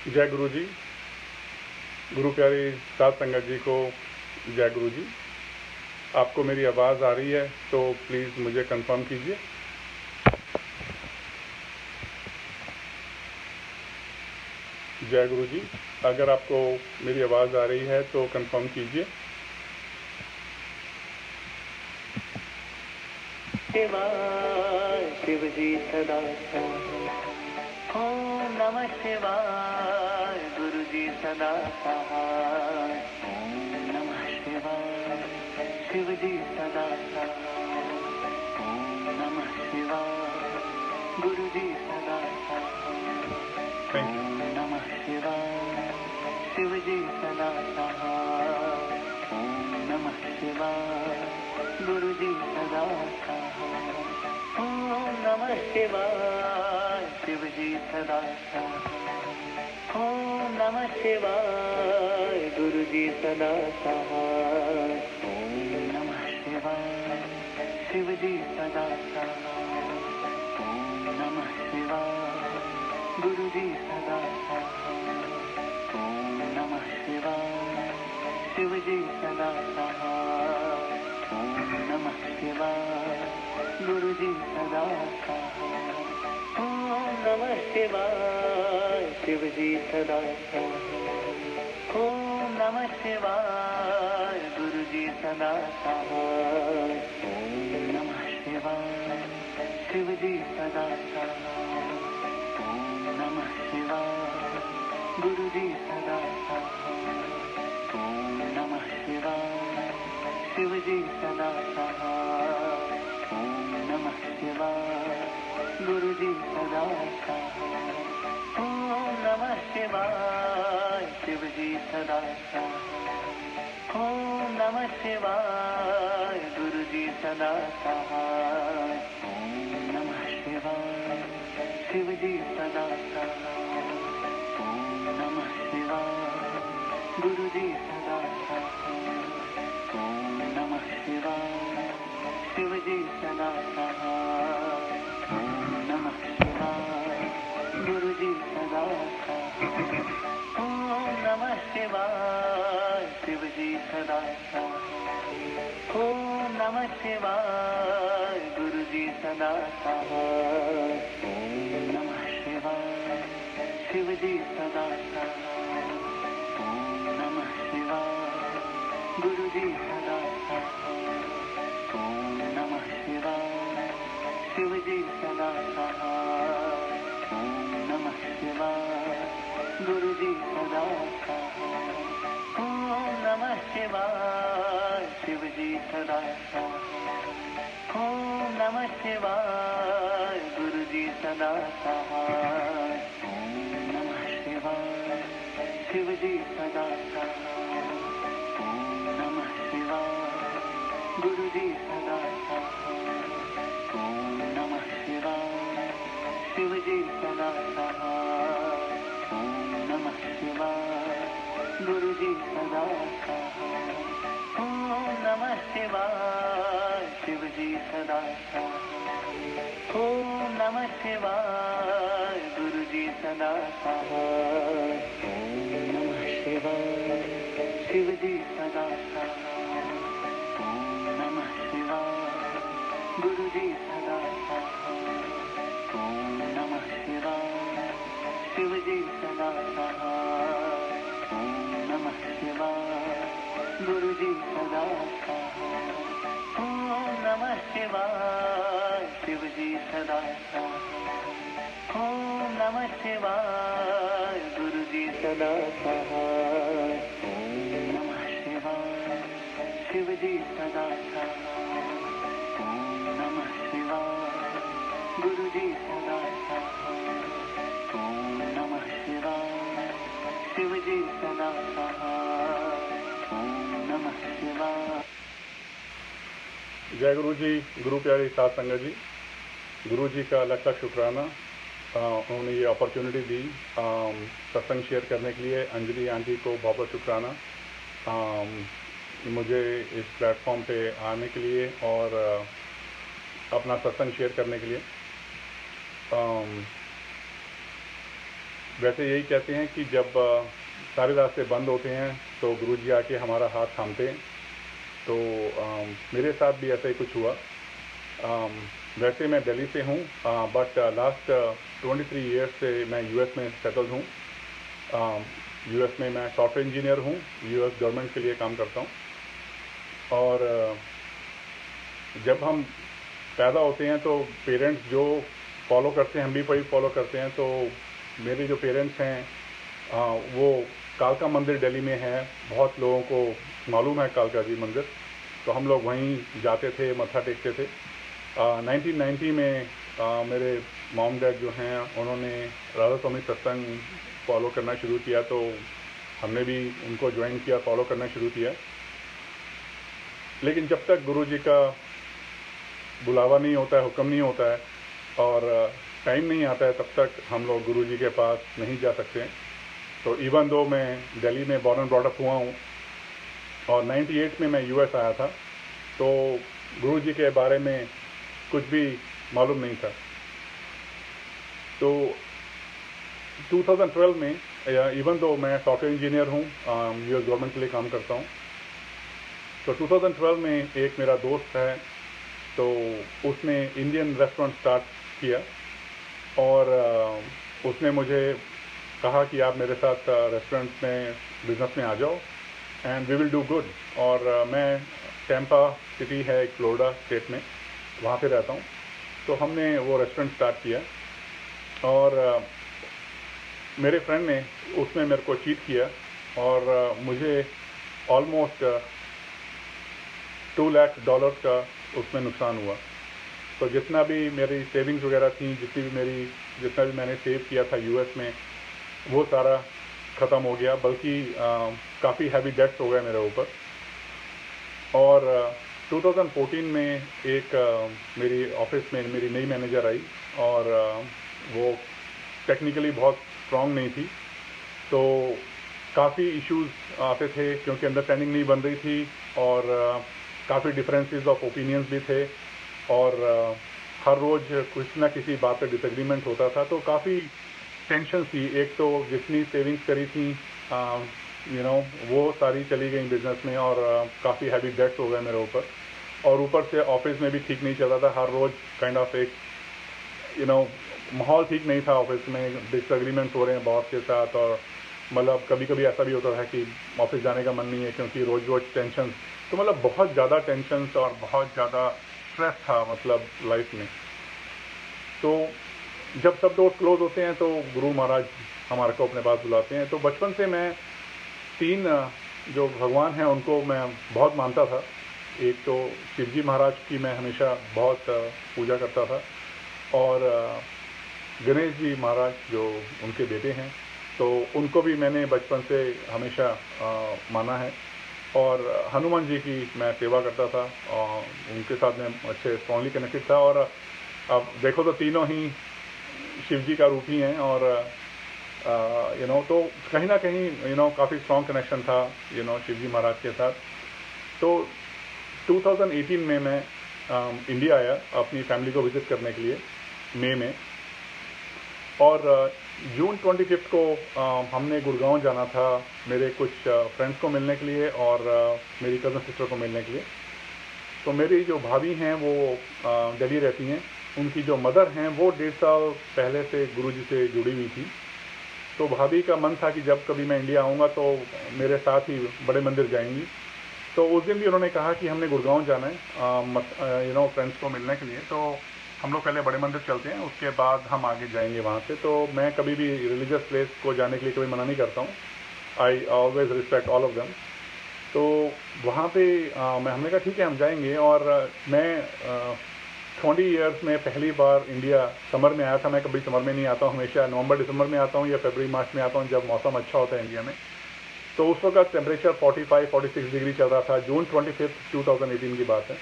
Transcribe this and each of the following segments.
जय गुरु जी। गुरु प्यारी साध संगत जी को जय गुरु जी। आपको मेरी आवाज़ आ रही है तो प्लीज़ मुझे कंफर्म कीजिए। जय गुरु जी, अगर आपको मेरी आवाज़ आ रही है तो कंफर्म कीजिए। शिवाय शिव जी सदा ओम नमः शिवाय गुरु जी सदा सहाय। ओम नमः शिवाय शिव जी सदा सहाय। ओम नमः शिवाय गुरु जी सदा सहाय। ओम नमः शिवाय शिव जी सदा सहाय। ओम नमः शिवाय गुरु जी सदा सहाय। ओम नमः शिवाय शिव जी सदा सहाय। ओम नमः शिवाय गुरु जी सदा सहाय। ओम नमः शिवाय शिव जी सदा सहाय। ओम नमः शिवाय गुरु जी सदा सहाय। ओम नमः शिवाय शिव जी सदा सहाय। ओम नमः शिवाय गुरु जी सदा सहाय। ओम नमः शिवाय शिव जी सदा सहाय। ओम नमः शिवाय गुरु जी सदा सहाय। ओम नमः शिवाय शिव जी सदा सहाय। ओम नमः शिवाय गुरु जी सदा सहाय। ओम नमः शिवाय शिव जी सदा सहाय। ओम नमः शिवाय गुरु जी सदा सहाय। ओम नमः शिवाय शिव जी सदा सहाय। ओम नमः शिवाय गुरु जी सदा सहाय। ओम नमः शिवाय शिव जी सदा सहाय। ओम नमः शिवाय गुरु जी सदा सहाय। ओम नमः शिवाय शिव जी सदा सहाय। ओम नमः शिवाय गुरु जी सदा सहाय। ओम नमः शिवाय शिव जी सदा सहाय। ओम नमः शिवाय गुरु जी सदा सहाय। ओम नमः शिवाय शिव जी सदा सहाय। ओम नमः शिवाय गुरु जी सदा सहाय। ओम नमः शिवाय शिव जी सदा सहाय। ओम नमः शिवाय गुरु जी सदा सहाय। ओम नमः शिवाय शिव जी सदा सहाय। ओम नमः शिवाय गुरु जी सदा सहाय। ओम नमः शिवाय शिव जी सदा सहाय। ओम नमः शिवाय गुरु जी सदा सहाय। ओम नमः शिवाय शिव जी सदा सहाय। ओम नमः शिवाय गुरु जी सदा सहाय। ओम नमः शिवाय शिव जी सदा सहाय। ओम नमः शिवाय गुरु जी सदा सहाय। ओम नमः शिवाय शिव जी सदा सहाय। ओम नमः शिवाय गुरु जी सदा सहाय। ओम नमः शिवाय शिव जी सदा सहाय। ओम नमः शिवाय गुरु जी सदा सहाय। ओम नमः शिवाय शिव जी सदा सहाय। ओम नमः शिवाय गुरु जी सदा सहाय। ओम नमः शिवाय शिव जी सदा सहाय। ओम नमः शिवाय गुरु जी सदा सहाय। ओम नमः शिवाय शिव जी सदा सहाय। ओम नमः शिवाय। जय गुरु जी। गुरु प्यारी साध संगत जी, गुरु जी का लाख लाख शुक्राना। उन्होंने ये अपॉर्चुनिटी दी सत्संग शेयर करने के लिए। अंजलि आंटी को बहुत बहुत शुक्राना मुझे इस प्लेटफॉर्म पे आने के लिए और अपना सत्संग शेयर करने के लिए। वैसे यही कहते हैं कि जब सारे रास्ते बंद होते हैं तो गुरुजी आके हमारा हाथ थामते हैं। तो मेरे साथ भी ऐसा ही कुछ हुआ। वैसे मैं दिल्ली से हूँ, बट लास्ट 23 ईयर्स से मैं यूएस में सेटल हूँ। यूएस में मैं सॉफ्टवेयर इंजीनियर हूँ, यूएस गवर्नमेंट के लिए काम करता हूँ। और जब हम पैदा होते हैं तो पेरेंट्स जो फॉलो करते हैं हम भी वही फॉलो करते हैं। तो मेरे जो पेरेंट्स हैं वो कालका मंदिर दिल्ली में है, बहुत लोगों को मालूम है कालका जी मंदिर। तो हम लोग वहीं जाते थे, मत्था टेकते थे। 1990 में मेरे मॉम डैड जो हैं उन्होंने राधा स्वामी सत्संग फॉलो करना शुरू किया, तो हमने भी उनको ज्वाइन किया, फॉलो करना शुरू किया। लेकिन जब तक गुरुजी का बुलावा नहीं होता है, हुक्म नहीं होता है और टाइम नहीं आता है, तब तक हम लोग गुरुजी के पास नहीं जा सकते। तो इवन दो मैं दिल्ली में बॉर्न एंड ब्रॉट अप हुआ हूँ और 98 में मैं यूएस आया था, तो गुरुजी के बारे में कुछ भी मालूम नहीं था। तो 2012 में इवन दो मैं सॉफ्टवेयर इंजीनियर हूँ, यूएस गवर्नमेंट के लिए काम करता हूँ, तो 2012 में एक मेरा दोस्त है, तो उसने इंडियन रेस्टोरेंट स्टार्ट किया और उसने मुझे कहा कि आप मेरे साथ रेस्टोरेंट में बिजनेस में आ जाओ and we will do good. और मैं टैम्पा सिटी है एक फ्लोरिडा स्टेट में, वहाँ पे रहता हूँ। तो हमने वो रेस्टोरेंट स्टार्ट किया और मेरे फ्रेंड ने उसमें मेरे को चीट किया और मुझे ऑलमोस्ट $2 लाख का उसमें नुकसान हुआ। तो जितना भी मेरी सेविंग्स वगैरह थी, जितना भी मैंने सेव किया था यूएस में, वो सारा ख़त्म हो गया, बल्कि काफ़ी हैवी डेट्स हो गए मेरे ऊपर। और 2014 में एक मेरी ऑफिस में मेरी नई मैनेजर आई और वो टेक्निकली बहुत स्ट्रांग नहीं थी, तो काफ़ी इश्यूज आते थे क्योंकि अंडरस्टैंडिंग नहीं बन रही थी और काफ़ी डिफरेंसेस ऑफ ओपिनियंस भी थे और हर रोज़ कुछ ना किसी बात पे डिसएग्रीमेंट होता था। तो काफ़ी टेंशन थी। एक तो जितनी सेविंग्स करी थी वो सारी चली गई बिजनेस में और काफ़ी हैवी डेट्स हो गए मेरे ऊपर। और ऊपर से ऑफिस में भी ठीक नहीं चल रहा था, हर रोज़ काइंड ऑफ एक माहौल ठीक नहीं था ऑफिस में, डिसएग्रीमेंट्स हो रहे हैं बॉस के साथ। और मतलब कभी कभी ऐसा भी होता है कि ऑफिस जाने का मन नहीं है क्योंकि रोज़ रोज़ टेंशन। तो मतलब बहुत ज़्यादा टेंशन और बहुत ज़्यादा स्ट्रेस था मतलब लाइफ में। तो जब सब दोस्त क्लोज होते हैं तो गुरु महाराज हमारे को अपने पास बुलाते हैं। तो बचपन से मैं 3 जो भगवान हैं उनको मैं बहुत मानता था। एक तो शिव जी महाराज की मैं हमेशा बहुत पूजा करता था और गणेश जी महाराज जो उनके बेटे हैं, तो उनको भी मैंने बचपन से हमेशा माना है। और हनुमान जी की मैं सेवा करता था और उनके साथ मैं अच्छे स्ट्रॉन्गली कनेक्टेड था। और अब देखो तो तीनों ही शिव जी का रूप ही हैं और तो कहीं ना कहीं काफ़ी स्ट्रॉन्ग कनेक्शन था शिव जी महाराज के साथ। तो 2018 में मैं इंडिया आया अपनी फैमिली को विजिट करने के लिए मई में, और जून 25 को हमने गुड़गांव जाना था मेरे कुछ फ्रेंड्स को मिलने के लिए और मेरी कज़न सिस्टर को मिलने के लिए। तो मेरी जो भाभी हैं वो दिल्ली रहती हैं, उनकी जो मदर हैं वो 1.5 साल पहले से गुरुजी से जुड़ी हुई थी। तो भाभी का मन था कि जब कभी मैं इंडिया आऊँगा तो मेरे साथ ही बड़े मंदिर जाएंगी। तो उस दिन भी उन्होंने कहा कि हमने गुड़गांव जाना है फ्रेंड्स को मिलने के लिए, तो हम लोग पहले बड़े मंदिर चलते हैं, उसके बाद हम आगे जाएंगे वहाँ से। तो मैं कभी भी रिलीजियस प्लेस को जाने के लिए कभी मना नहीं करता हूँ, I always respect all of them. तो वहाँ पे हमने कहा ठीक है हम जाएंगे। और मैं 20 ईयर्स में पहली बार इंडिया समर में आया था। मैं कभी समर में नहीं आता हूँ, हमेशा नवंबर दिसंबर में आता हूँ या फरवरी मार्च में आता हूँ जब मौसम अच्छा होता है इंडिया में। तो उस वक्त टेम्परेचर 45-46 डिग्री चल रहा था, जून 25, 2018 की बात है।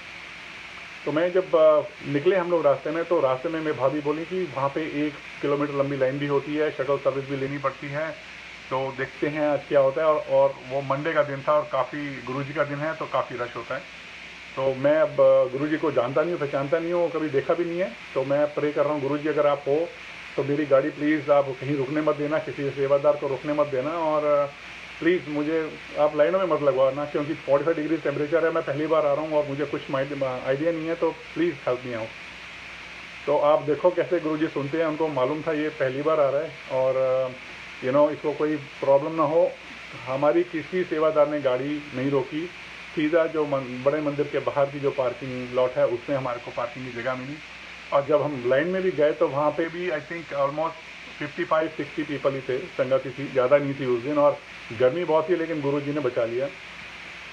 तो मैं जब निकले हम लोग रास्ते में, तो रास्ते में मेरी भाभी बोली कि वहाँ पे 1 किलोमीटर लंबी लाइन भी होती है, शटल सर्विस भी लेनी पड़ती है, तो देखते हैं आज क्या होता है। और वो मंडे का दिन था और काफ़ी गुरुजी का दिन है तो काफ़ी रश होता है। तो मैं अब गुरुजी को जानता नहीं हूँ, पहचानता नहीं हूँ, कभी देखा भी नहीं है। तो मैं प्रे कर रहा हूँ गुरुजी अगर आप हो तो मेरी गाड़ी प्लीज़ आप कहीं रुकने मत देना, किसी सेवादार को रुकने मत देना, और प्लीज़ मुझे आप लाइनों में मत लगवाना, क्योंकि 45 डिग्री टेम्परेचर है, मैं पहली बार आ रहा हूँ और मुझे कुछ आइडिया नहीं है, तो प्लीज़ हेल्प मी आउट। तो आप देखो कैसे गुरुजी सुनते हैं, उनको मालूम था ये पहली बार आ रहा है और इसको कोई प्रॉब्लम ना हो। हमारी किसी सेवादार ने गाड़ी नहीं रोकी, सीधा जो बड़े मंदिर के बाहर की जो पार्किंग लॉट है उसमें हमारे को पार्किंग की जगह मिली। और जब हम लाइन में भी गए तो वहाँ पे भी आई थिंक ऑलमोस्ट 55-60 पीपल ही थे, संगत ही थी, ज़्यादा नहीं थी उस दिन, और गर्मी बहुत थी, लेकिन गुरुजी ने बचा लिया।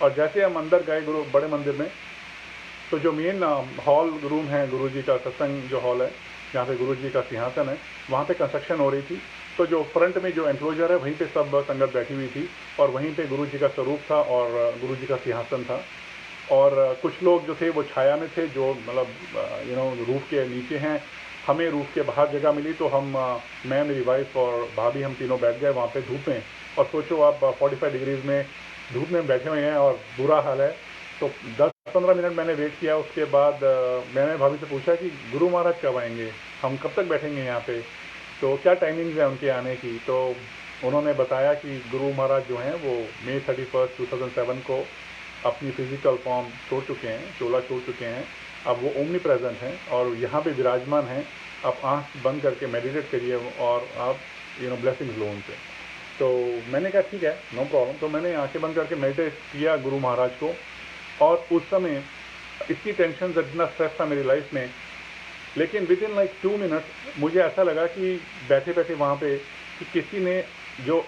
और जैसे हम अंदर गए बड़े मंदिर में, तो जो मेन हॉल रूम है गुरुजी का, सत्संग जो हॉल है जहाँ पे गुरुजी का सिंहासन है, वहाँ पे कंस्ट्रक्शन हो रही थी। तो जो फ्रंट में जो एंक्लोजर है वहीं पे सब संगत बैठी हुई थी, और वहीं पे गुरुजी का स्वरूप था और गुरुजी का सिंहासन था। और कुछ लोग जो थे वो छाया में थे, जो मतलब रूफ के नीचे हैं। हमें रूफ के बाहर जगह मिली, तो मैं, मेरी वाइफ और भाभी, हम तीनों बैठ गए वहाँ पे धूप में। और सोचो आप 45 डिग्रीज में धूप में बैठे हुए हैं और बुरा हाल है। तो 10-15 मिनट मैंने वेट किया। उसके बाद मैंने भाभी से पूछा कि गुरु महाराज कब आएंगे, हम कब तक बैठेंगे यहाँ पे, तो क्या टाइमिंग्स है उनके आने की। तो उन्होंने बताया कि गुरु महाराज जो हैं वो May 31, 2007 को अपनी फिजिकल फॉर्म छोड़ चुके हैं, चोला छोड़ चुके हैं। अब वो ओमनी प्रेजेंट हैं और यहाँ पे विराजमान हैं। आप आँख बंद करके मेडिटेट करिए और आप ब्लेसिंग्स लो उनसे। तो मैंने कहा ठीक है, नो प्रॉब्लम। तो मैंने आंखें बंद करके मेडिटेट किया गुरु महाराज को, और उस समय इतनी टेंशन, इतना स्ट्रेस था मेरी लाइफ में, लेकिन विद इन लाइक 2 मिनट मुझे ऐसा लगा कि बैठे बैठे वहाँ पे कि किसी ने जो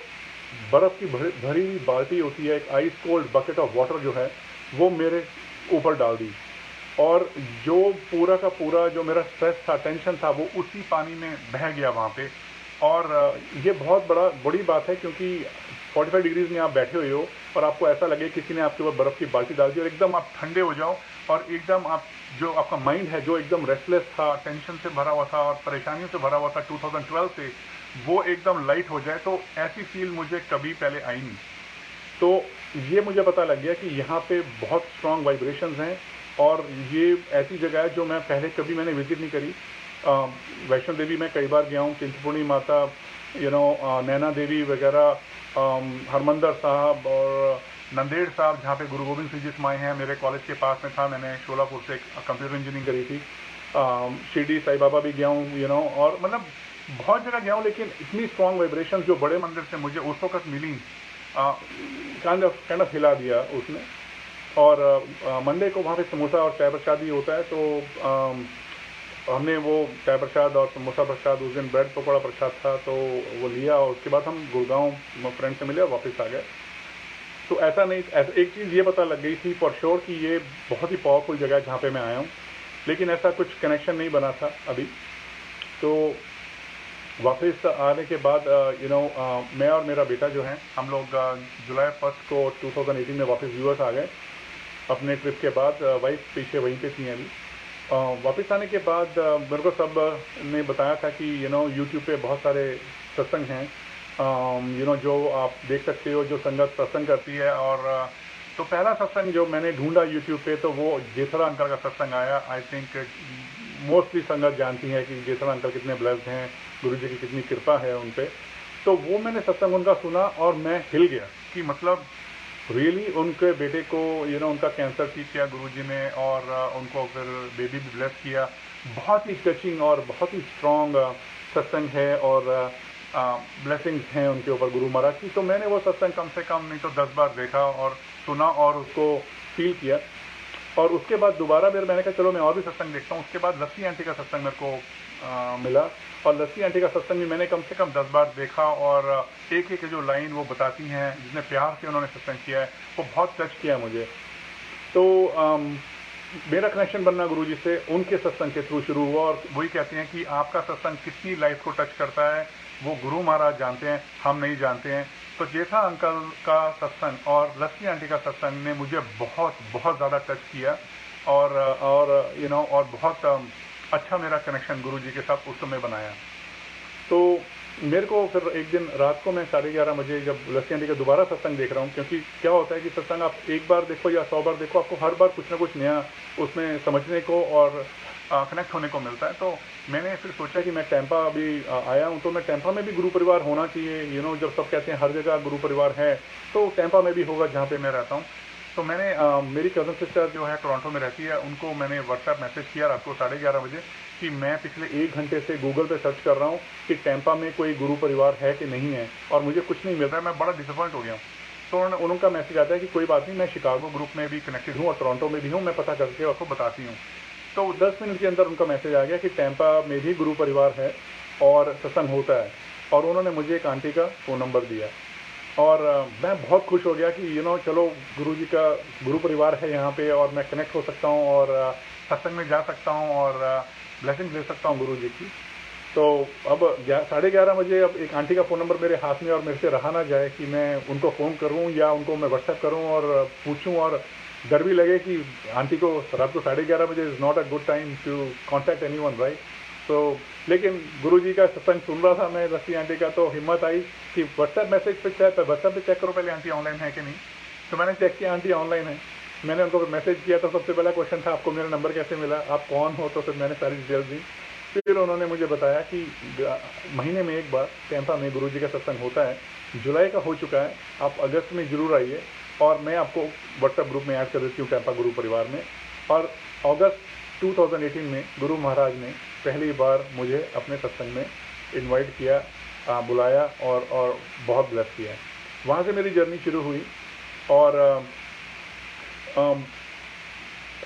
बर्फ़ की भरी हुई बाल्टी होती है, एक ice cold bucket of water जो है, वो मेरे ऊपर डाल दी। और जो पूरा का पूरा जो मेरा स्ट्रेस था, टेंशन था, वो उसी पानी में बह गया वहाँ पे। और ये बहुत बड़ी बात है, क्योंकि 45 डिग्रीज में आप बैठे हुए हो और आपको ऐसा लगे किसी ने आपके ऊपर बर्फ़ की बाल्टी डाल दी, और एकदम आप ठंडे हो जाओ, और एकदम आप जो आपका माइंड है जो एकदम रेस्टलेस था, टेंशन से भरा हुआ था और परेशानियों से भरा हुआ था 2012 से, वो एकदम लाइट हो जाए। तो ऐसी फील मुझे कभी पहले आई नहीं। तो ये मुझे पता लग गया कि यहाँ पे बहुत स्ट्रॉन्ग वाइब्रेशंस हैं, और ये ऐसी जगह है जो मैं पहले कभी मैंने विजिट नहीं करी। वैष्णो देवी में कई बार गया हूँ, चिंतपूर्णी माता, नैना देवी वगैरह, हरमंदर साहब और नंदेड़ साहब, जहाँ पे गुरु गोविंद सिंह जी समाये हैं। मेरे कॉलेज के पास में था, मैंने शोलापुर से कंप्यूटर इंजीनियरिंग करी थी। शिरडी साई बाबा भी गया हूँ, और मतलब बहुत जगह गया हूँ, लेकिन इतनी स्ट्रॉन्ग वाइब्रेशन जो बड़े मंदिर से मुझे उस वक्त मिली, काइंड ऑफ हिला दिया उसने। और मंडे को वहाँ पे समोसा और चाय प्रसाद भी होता है, तो हमने वो चाय प्रसाद और समोसा प्रसाद, उस दिन ब्रेड पकौड़ा प्रसाद था, तो वो लिया, और उसके बाद हम गुड़गांव फ्रेंड से मिले और वापस आ गए। तो ऐसा नहीं, एक चीज़ ये पता लग गई थी फॉर श्योर कि ये बहुत ही पावरफुल जगह है जहाँ पे मैं आया हूँ, लेकिन ऐसा कुछ कनेक्शन नहीं बना था अभी। तो वापस आने के बाद मैं और मेरा बेटा जो है, हम लोग जुलाई 1 को 2018 में वापस यूएस आ गए अपने ट्रिप के बाद। वाइफ पीछे वहीं पे थी अभी। वापस आने के बाद मेरे को सब ने बताया था कि यूट्यूब पे बहुत सारे सत्संग हैं, जो आप देख सकते हो, जो संगत सत्संग करती है। और तो पहला सत्संग जो मैंने ढूंढा यूट्यूब पे, तो वो जेठरा अंकल का सत्संग आया। आई थिंक मोस्टली संगत जानती है कि जेठरा अंकल कितने ब्लेस्ड हैं, गुरु जी की कितनी कृपा है उन पे। तो वो मैंने सत्संग उनका सुना और मैं हिल गया कि मतलब रियली उनके बेटे को उनका कैंसर ठीक किया गुरुजी ने, और उनको फिर बेबी भी ब्लेस किया। बहुत ही टचिंग और बहुत ही स्ट्रॉन्ग सत्संग है, और ब्लेसिंग्स हैं उनके ऊपर गुरु महाराज की। तो मैंने वो सत्संग कम से कम नहीं तो 10 बार देखा और सुना और उसको फील किया। और उसके बाद दोबारा फिर मैंने कहा चलो मैं और भी सत्संग देखता हूँ। उसके बाद लस्सी आंटी का सत्संग मेरे को मिला, और लस्सी आंटी का सत्संग भी मैंने कम से कम 10 बार देखा। और एक एक जो लाइन वो बताती हैं, जितने प्यार से उन्होंने सत्संग किया है, वो बहुत टच किया मुझे। तो मेरा कनेक्शन बनना गुरुजी से उनके सत्संग के थ्रू शुरू हुआ, और वही कहते हैं कि आपका सत्संग कितनी लाइफ को टच करता है वो गुरु महाराज जानते हैं, हम नहीं जानते हैं। तो जेठा अंकल का सत्संग और लस्सी आंटी का सत्संग ने मुझे बहुत बहुत ज़्यादा टच किया, और बहुत अच्छा मेरा कनेक्शन गुरुजी के साथ उस समय बनाया। तो मेरे को फिर एक दिन रात को मैं 11:30 बजे जब लस्सी आंटी का दोबारा सत्संग देख रहा हूँ, क्योंकि क्या होता है कि सत्संग आप एक बार देखो या 100 बार देखो, आपको हर बार कुछ ना कुछ नया उसमें समझने को और कनेक्ट होने को मिलता है। तो मैंने फिर सोचा कि मैं टैंपा अभी आया हूँ, तो मैं टैंपा में भी गुरु परिवार होना चाहिए। जब सब कहते हैं हर जगह गुरु परिवार है, तो टैंपा में भी होगा जहाँ पे मैं रहता हूँ। तो मैंने मेरी कज़न सिस्टर जो है टोरंटो में रहती है, उनको मैंने व्हाट्सएप मैसेज किया रात को 11:30 बजे कि मैं पिछले 1 घंटे से गूगल पे सर्च कर रहा हूँ कि टैंपा में कोई गुरु परिवार है कि नहीं है, और मुझे कुछ नहीं मिल रहा है। मैं बड़ा डिसअपॉइंट हो गया हूँ। तो उनका मैसेज आता है कि कोई बात नहीं, मैं शिकागो ग्रुप में भी कनेक्टेड हूँ और टोरंटो में भी हूँ, मैं पता करके आपको बताती हूँ। तो 10 मिनट के अंदर उनका मैसेज आ गया कि टैंपा में भी गुरु परिवार है और सत्संग होता है, और उन्होंने मुझे एक आंटी का फ़ोन नंबर दिया। और मैं बहुत खुश हो गया कि चलो गुरु जी का गुरु परिवार है यहाँ पे, और मैं कनेक्ट हो सकता हूँ और सत्संग में जा सकता हूँ और ब्लेसिंग ले सकता हूँ गुरु जी की। तो अब 11:30 बजे अब एक आंटी का फ़ोन नंबर मेरे हाथ में, और मेरे से रहा ना जाए कि मैं उनको फ़ोन करूं या उनको मैं व्हाट्सएप करूं और पूछूं, और डर भी लगे कि आंटी को रात को 11:30 बजे is not a good time to contact anyone, right. तो लेकिन गुरुजी का सत्संग सुन रहा था मैं लस्सी आंटी का, तो हिम्मत आई कि व्हाट्सएप मैसेज पे व्हाट्सएप पे चेक करो पहले आंटी ऑनलाइन है कि नहीं। तो मैंने चेक किया, आंटी ऑनलाइन है। मैंने उनको मैसेज किया, तो सबसे पहला क्वेश्चन था आपको मेरा नंबर कैसे मिला, आप कौन हो। तो फिर मैंने सारी डिटेल्स दी। फिर उन्होंने मुझे बताया कि महीने में एक बार टैंपा में गुरुजी का सत्संग होता है, जुलाई का हो चुका है, आप अगस्त में ज़रूर आइए, और मैं आपको व्हाट्सएप ग्रुप में ऐड कर देती हूँ टैंपा गुरु परिवार में। और अगस्त 2018 में गुरु महाराज ने पहली बार मुझे अपने सत्संग में इनवाइट किया, बुलाया और बहुत ब्लेस किया। वहाँ से मेरी जर्नी शुरू हुई, और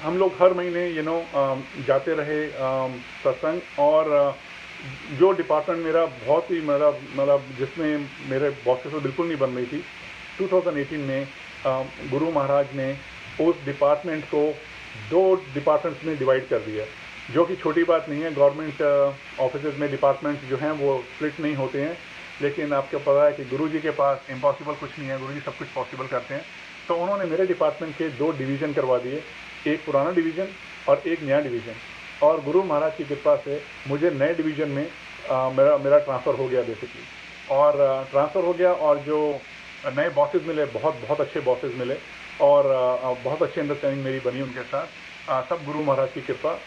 हम लोग हर महीने जाते रहे सत्संग। और जो डिपार्टमेंट मेरा बहुत ही मतलब जिसमें मेरे बॉसेस से बिल्कुल नहीं बन रही थी, 2018 में गुरु महाराज ने उस डिपार्टमेंट को 2 डिपार्टमेंट्स में डिवाइड कर दिया, जो कि छोटी बात नहीं है। गवर्नमेंट ऑफिसेज में डिपार्टमेंट्स जो हैं वो स्प्लिट नहीं होते हैं, लेकिन आपको पता है कि गुरुजी के पास इम्पॉसिबल कुछ नहीं है, गुरुजी सब कुछ पॉसिबल करते हैं। तो उन्होंने मेरे डिपार्टमेंट के 2 डिवीज़न करवा दिए, एक पुराना डिवीज़न और एक नया डिवीज़न। और गुरु महाराज की कृपा से मुझे नए डिवीज़न में मेरा ट्रांसफ़र हो गया बेसिकली, और ट्रांसफ़र हो गया, और जो नए बॉसेस मिले, बहुत अच्छे बॉसेस मिले, और बहुत अच्छी अंडरस्टैंडिंग मेरी बनी उनके साथ, सब गुरु महाराज की कृपा।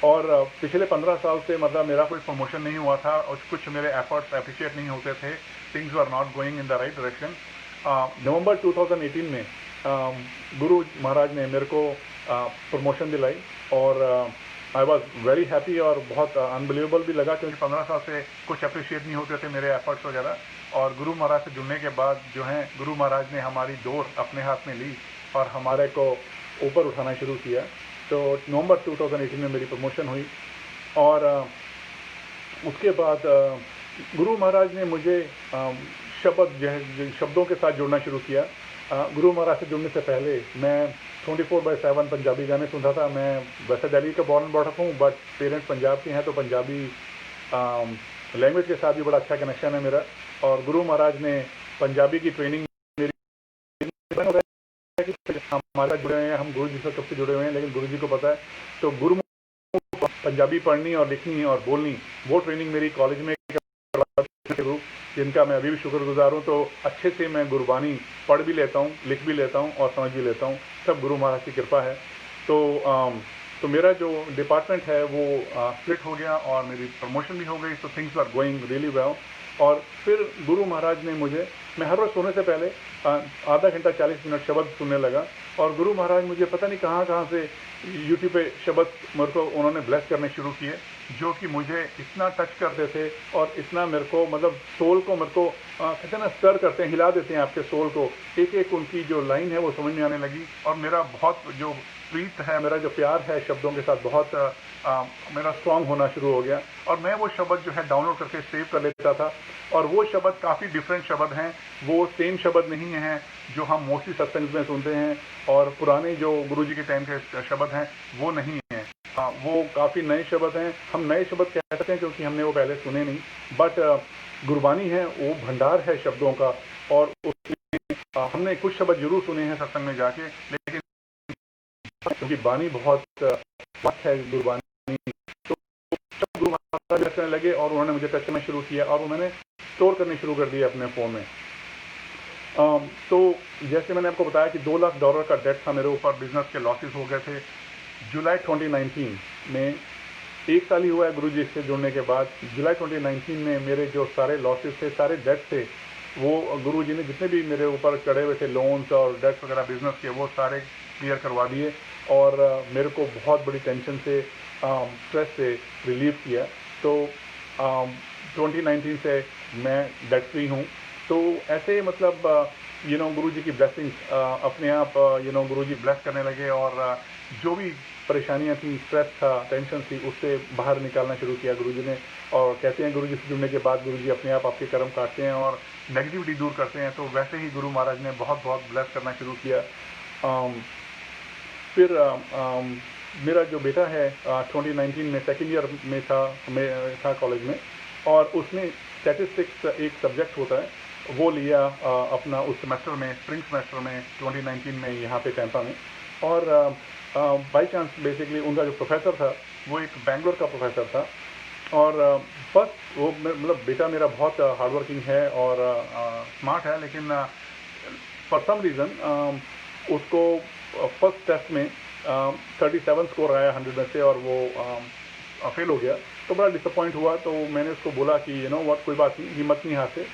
और पिछले 15 साल से मतलब मेरा कोई प्रमोशन नहीं हुआ था, और कुछ मेरे एफर्ट्स अप्रिशिएट नहीं होते थे, things were not going in the right direction. November 2018 में गुरु महाराज ने मेरे को प्रमोशन दिलाई, और आई वॉज वेरी हैप्पी, और बहुत अनबिलीवेबल भी लगा, क्योंकि 15 साल से कुछ अप्रिशिएट नहीं होते थे मेरे एफर्ट्स वगैरह। और गुरु महाराज से जुड़ने के बाद जो है गुरु महाराज ने हमारी डोर अपने हाथ में ली और हमारे को ऊपर उठाना शुरू किया। तो नवंबर 2018 में मेरी प्रमोशन हुई, और उसके बाद गुरु महाराज ने मुझे शब्दों के साथ जुड़ना शुरू किया। गुरु महाराज से जुड़ने से पहले मैं 24/7 पंजाबी गाने सुनता था। मैं वैसे दिल्ली का बॉर्न बॉटअप हूँ, बट पेरेंट्स पंजाब के हैं, तो पंजाबी लैंग्वेज के साथ भी बड़ा अच्छा कनेक्शन है मेरा। और गुरु महाराज ने पंजाबी की ट्रेनिंग मेरी हमारे साथ जुड़े हुए हैं, हम गुरु जी से कब से जुड़े हुए हैं, लेकिन गुरु जी को पता है। तो गुरु पंजाबी पढ़नी और लिखनी और बोलनी, वो ट्रेनिंग मेरी कॉलेज में, जिनका मैं अभी भी शुक्रगुजार हूँ। तो अच्छे से मैं गुरबानी पढ़ भी लेता हूँ, लिख भी लेता हूँ और समझ भी लेता हूँ, सब गुरु महाराज की कृपा है। तो मेरा जो डिपार्टमेंट है वो स्प्लिट हो गया, और मेरी प्रमोशन भी हो गई। तो things are going really well. और फिर गुरु महाराज ने मुझे, मैं हर रोज़ सोने से पहले आधा घंटा 40 मिनट शब्द सुनने लगा, और गुरु महाराज मुझे पता नहीं कहाँ से यूट्यूब पे शब्द मेरे को उन्होंने ब्लेस करने शुरू किए, जो कि मुझे इतना टच करते थे, और इतना मेरे को मतलब सोल को मेरे को कहते हैं ना, स्टर करते हैं, हिला देते हैं आपके सोल को। एक एक उनकी जो लाइन है वो समझ में आने लगी, और मेरा बहुत जो प्रीत है, मेरा जो प्यार है शब्दों के साथ, बहुत मेरा स्ट्रांग होना शुरू हो गया। और मैं वो शब्द जो है डाउनलोड करके सेव कर लेता था, और वो शब्द काफ़ी डिफरेंट शब्द हैं, वो सेम शब्द नहीं हैं जो हम मोस्टली सत्संग में सुनते हैं, और पुराने जो गुरुजी के टाइम के शब्द हैं वो नहीं हैं। वो काफ़ी नए शब्द हैं। हम नए शब्द कह सकते हैं क्योंकि हमने वो पहले सुने नहीं, बट गुरबानी है, वो भंडार है शब्दों का। और उसमें हमने कुछ शब्द जरूर सुने हैं सत्संग में जाके, लेकिन क्योंकि बानी बहुत है गुरबानी, तो जब गुरु महाराज करने लगे और उन्होंने मुझे टच करना शुरू किया, और उन्होंने स्टोर करने शुरू कर दिया अपने फ़ोन में। तो जैसे मैंने आपको बताया कि $2 लाख का डेट था मेरे ऊपर, बिजनेस के लॉसेस हो गए थे। जुलाई 2019 में 1 साल ही हुआ है गुरुजी से जुड़ने के बाद। जुलाई 2019 में मेरे जो सारे लॉसेस थे, सारे डेट्स थे, वो गुरुजी ने जितने भी मेरे ऊपर चढ़े हुए थे लोन्स और डेट्स वगैरह बिजनेस के, वो सारे क्लियर करवा दिए और मेरे को बहुत बड़ी टेंशन से, स्ट्रेस से रिलीव किया। तो 2019 से मैं डेट फ्री हूँ। तो ऐसे मतलब गुरुजी की ब्लेसिंग्स अपने आप गुरुजी ब्लेस करने लगे और जो भी परेशानियां थी, स्ट्रेस था, टेंशन थी, उससे बाहर निकालना शुरू किया गुरुजी ने। और कहते हैं गुरुजी से जुड़ने के बाद गुरुजी अपने आप आपके कर्म काटते हैं और नेगेटिविटी दूर करते हैं। तो वैसे ही गुरु महाराज ने बहुत बहुत ब्लेस करना शुरू किया। फिर मेरा जो बेटा है 2019 में सेकेंड ईयर में था कॉलेज में, और उसने स्टैटिस्टिक्स एक सब्जेक्ट होता है वो लिया अपना उस सेमेस्टर में, स्प्रिंग सेमेस्टर में 2019 में यहाँ पे टैंपा में। और बाई चांस बेसिकली उनका जो प्रोफेसर था वो एक बैंगलोर का प्रोफेसर था। और बस वो मतलब बेटा मेरा बहुत हार्ड वर्किंग है और स्मार्ट है, लेकिन फॉर सम रीज़न उसको फर्स्ट टेस्ट में 37 स्कोर आया 100 में से और वो फेल हो गया। तो बड़ा डिसअपॉइंट हुआ। तो मैंने उसको बोला कि व्हाट, कोई बात नहीं, हिम्मत नहीं हारते,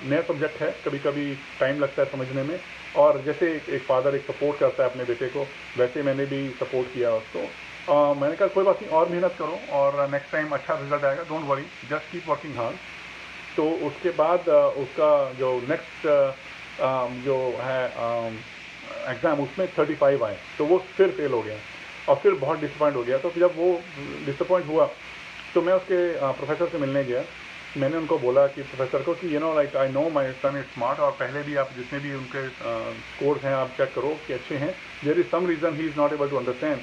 नया सब्जेक्ट है, कभी कभी टाइम लगता है समझने में। और जैसे एक फादर एक सपोर्ट करता है अपने बेटे को, वैसे मैंने भी सपोर्ट किया उसको। मैंने कहा कोई बात नहीं, और मेहनत करो और नेक्स्ट टाइम अच्छा रिजल्ट आएगा, don't worry, just keep working hard. तो उसके बाद उसका जो नेक्स्ट जो है एग्ज़ाम, उसमें 35 आए, तो वो फिर फेल हो गया और फिर बहुत डिसअपॉइंट हो गया। तो जब वो डिसअपॉइंट हुआ तो मैं उसके प्रोफेसर से मिलने गया। मैंने उनको बोला कि प्रोफेसर को कि like I know my son is smart, और पहले भी आप जितने भी उनके स्कोर्स हैं आप चेक करो कि अच्छे हैं, there is some reason he is not able to understand.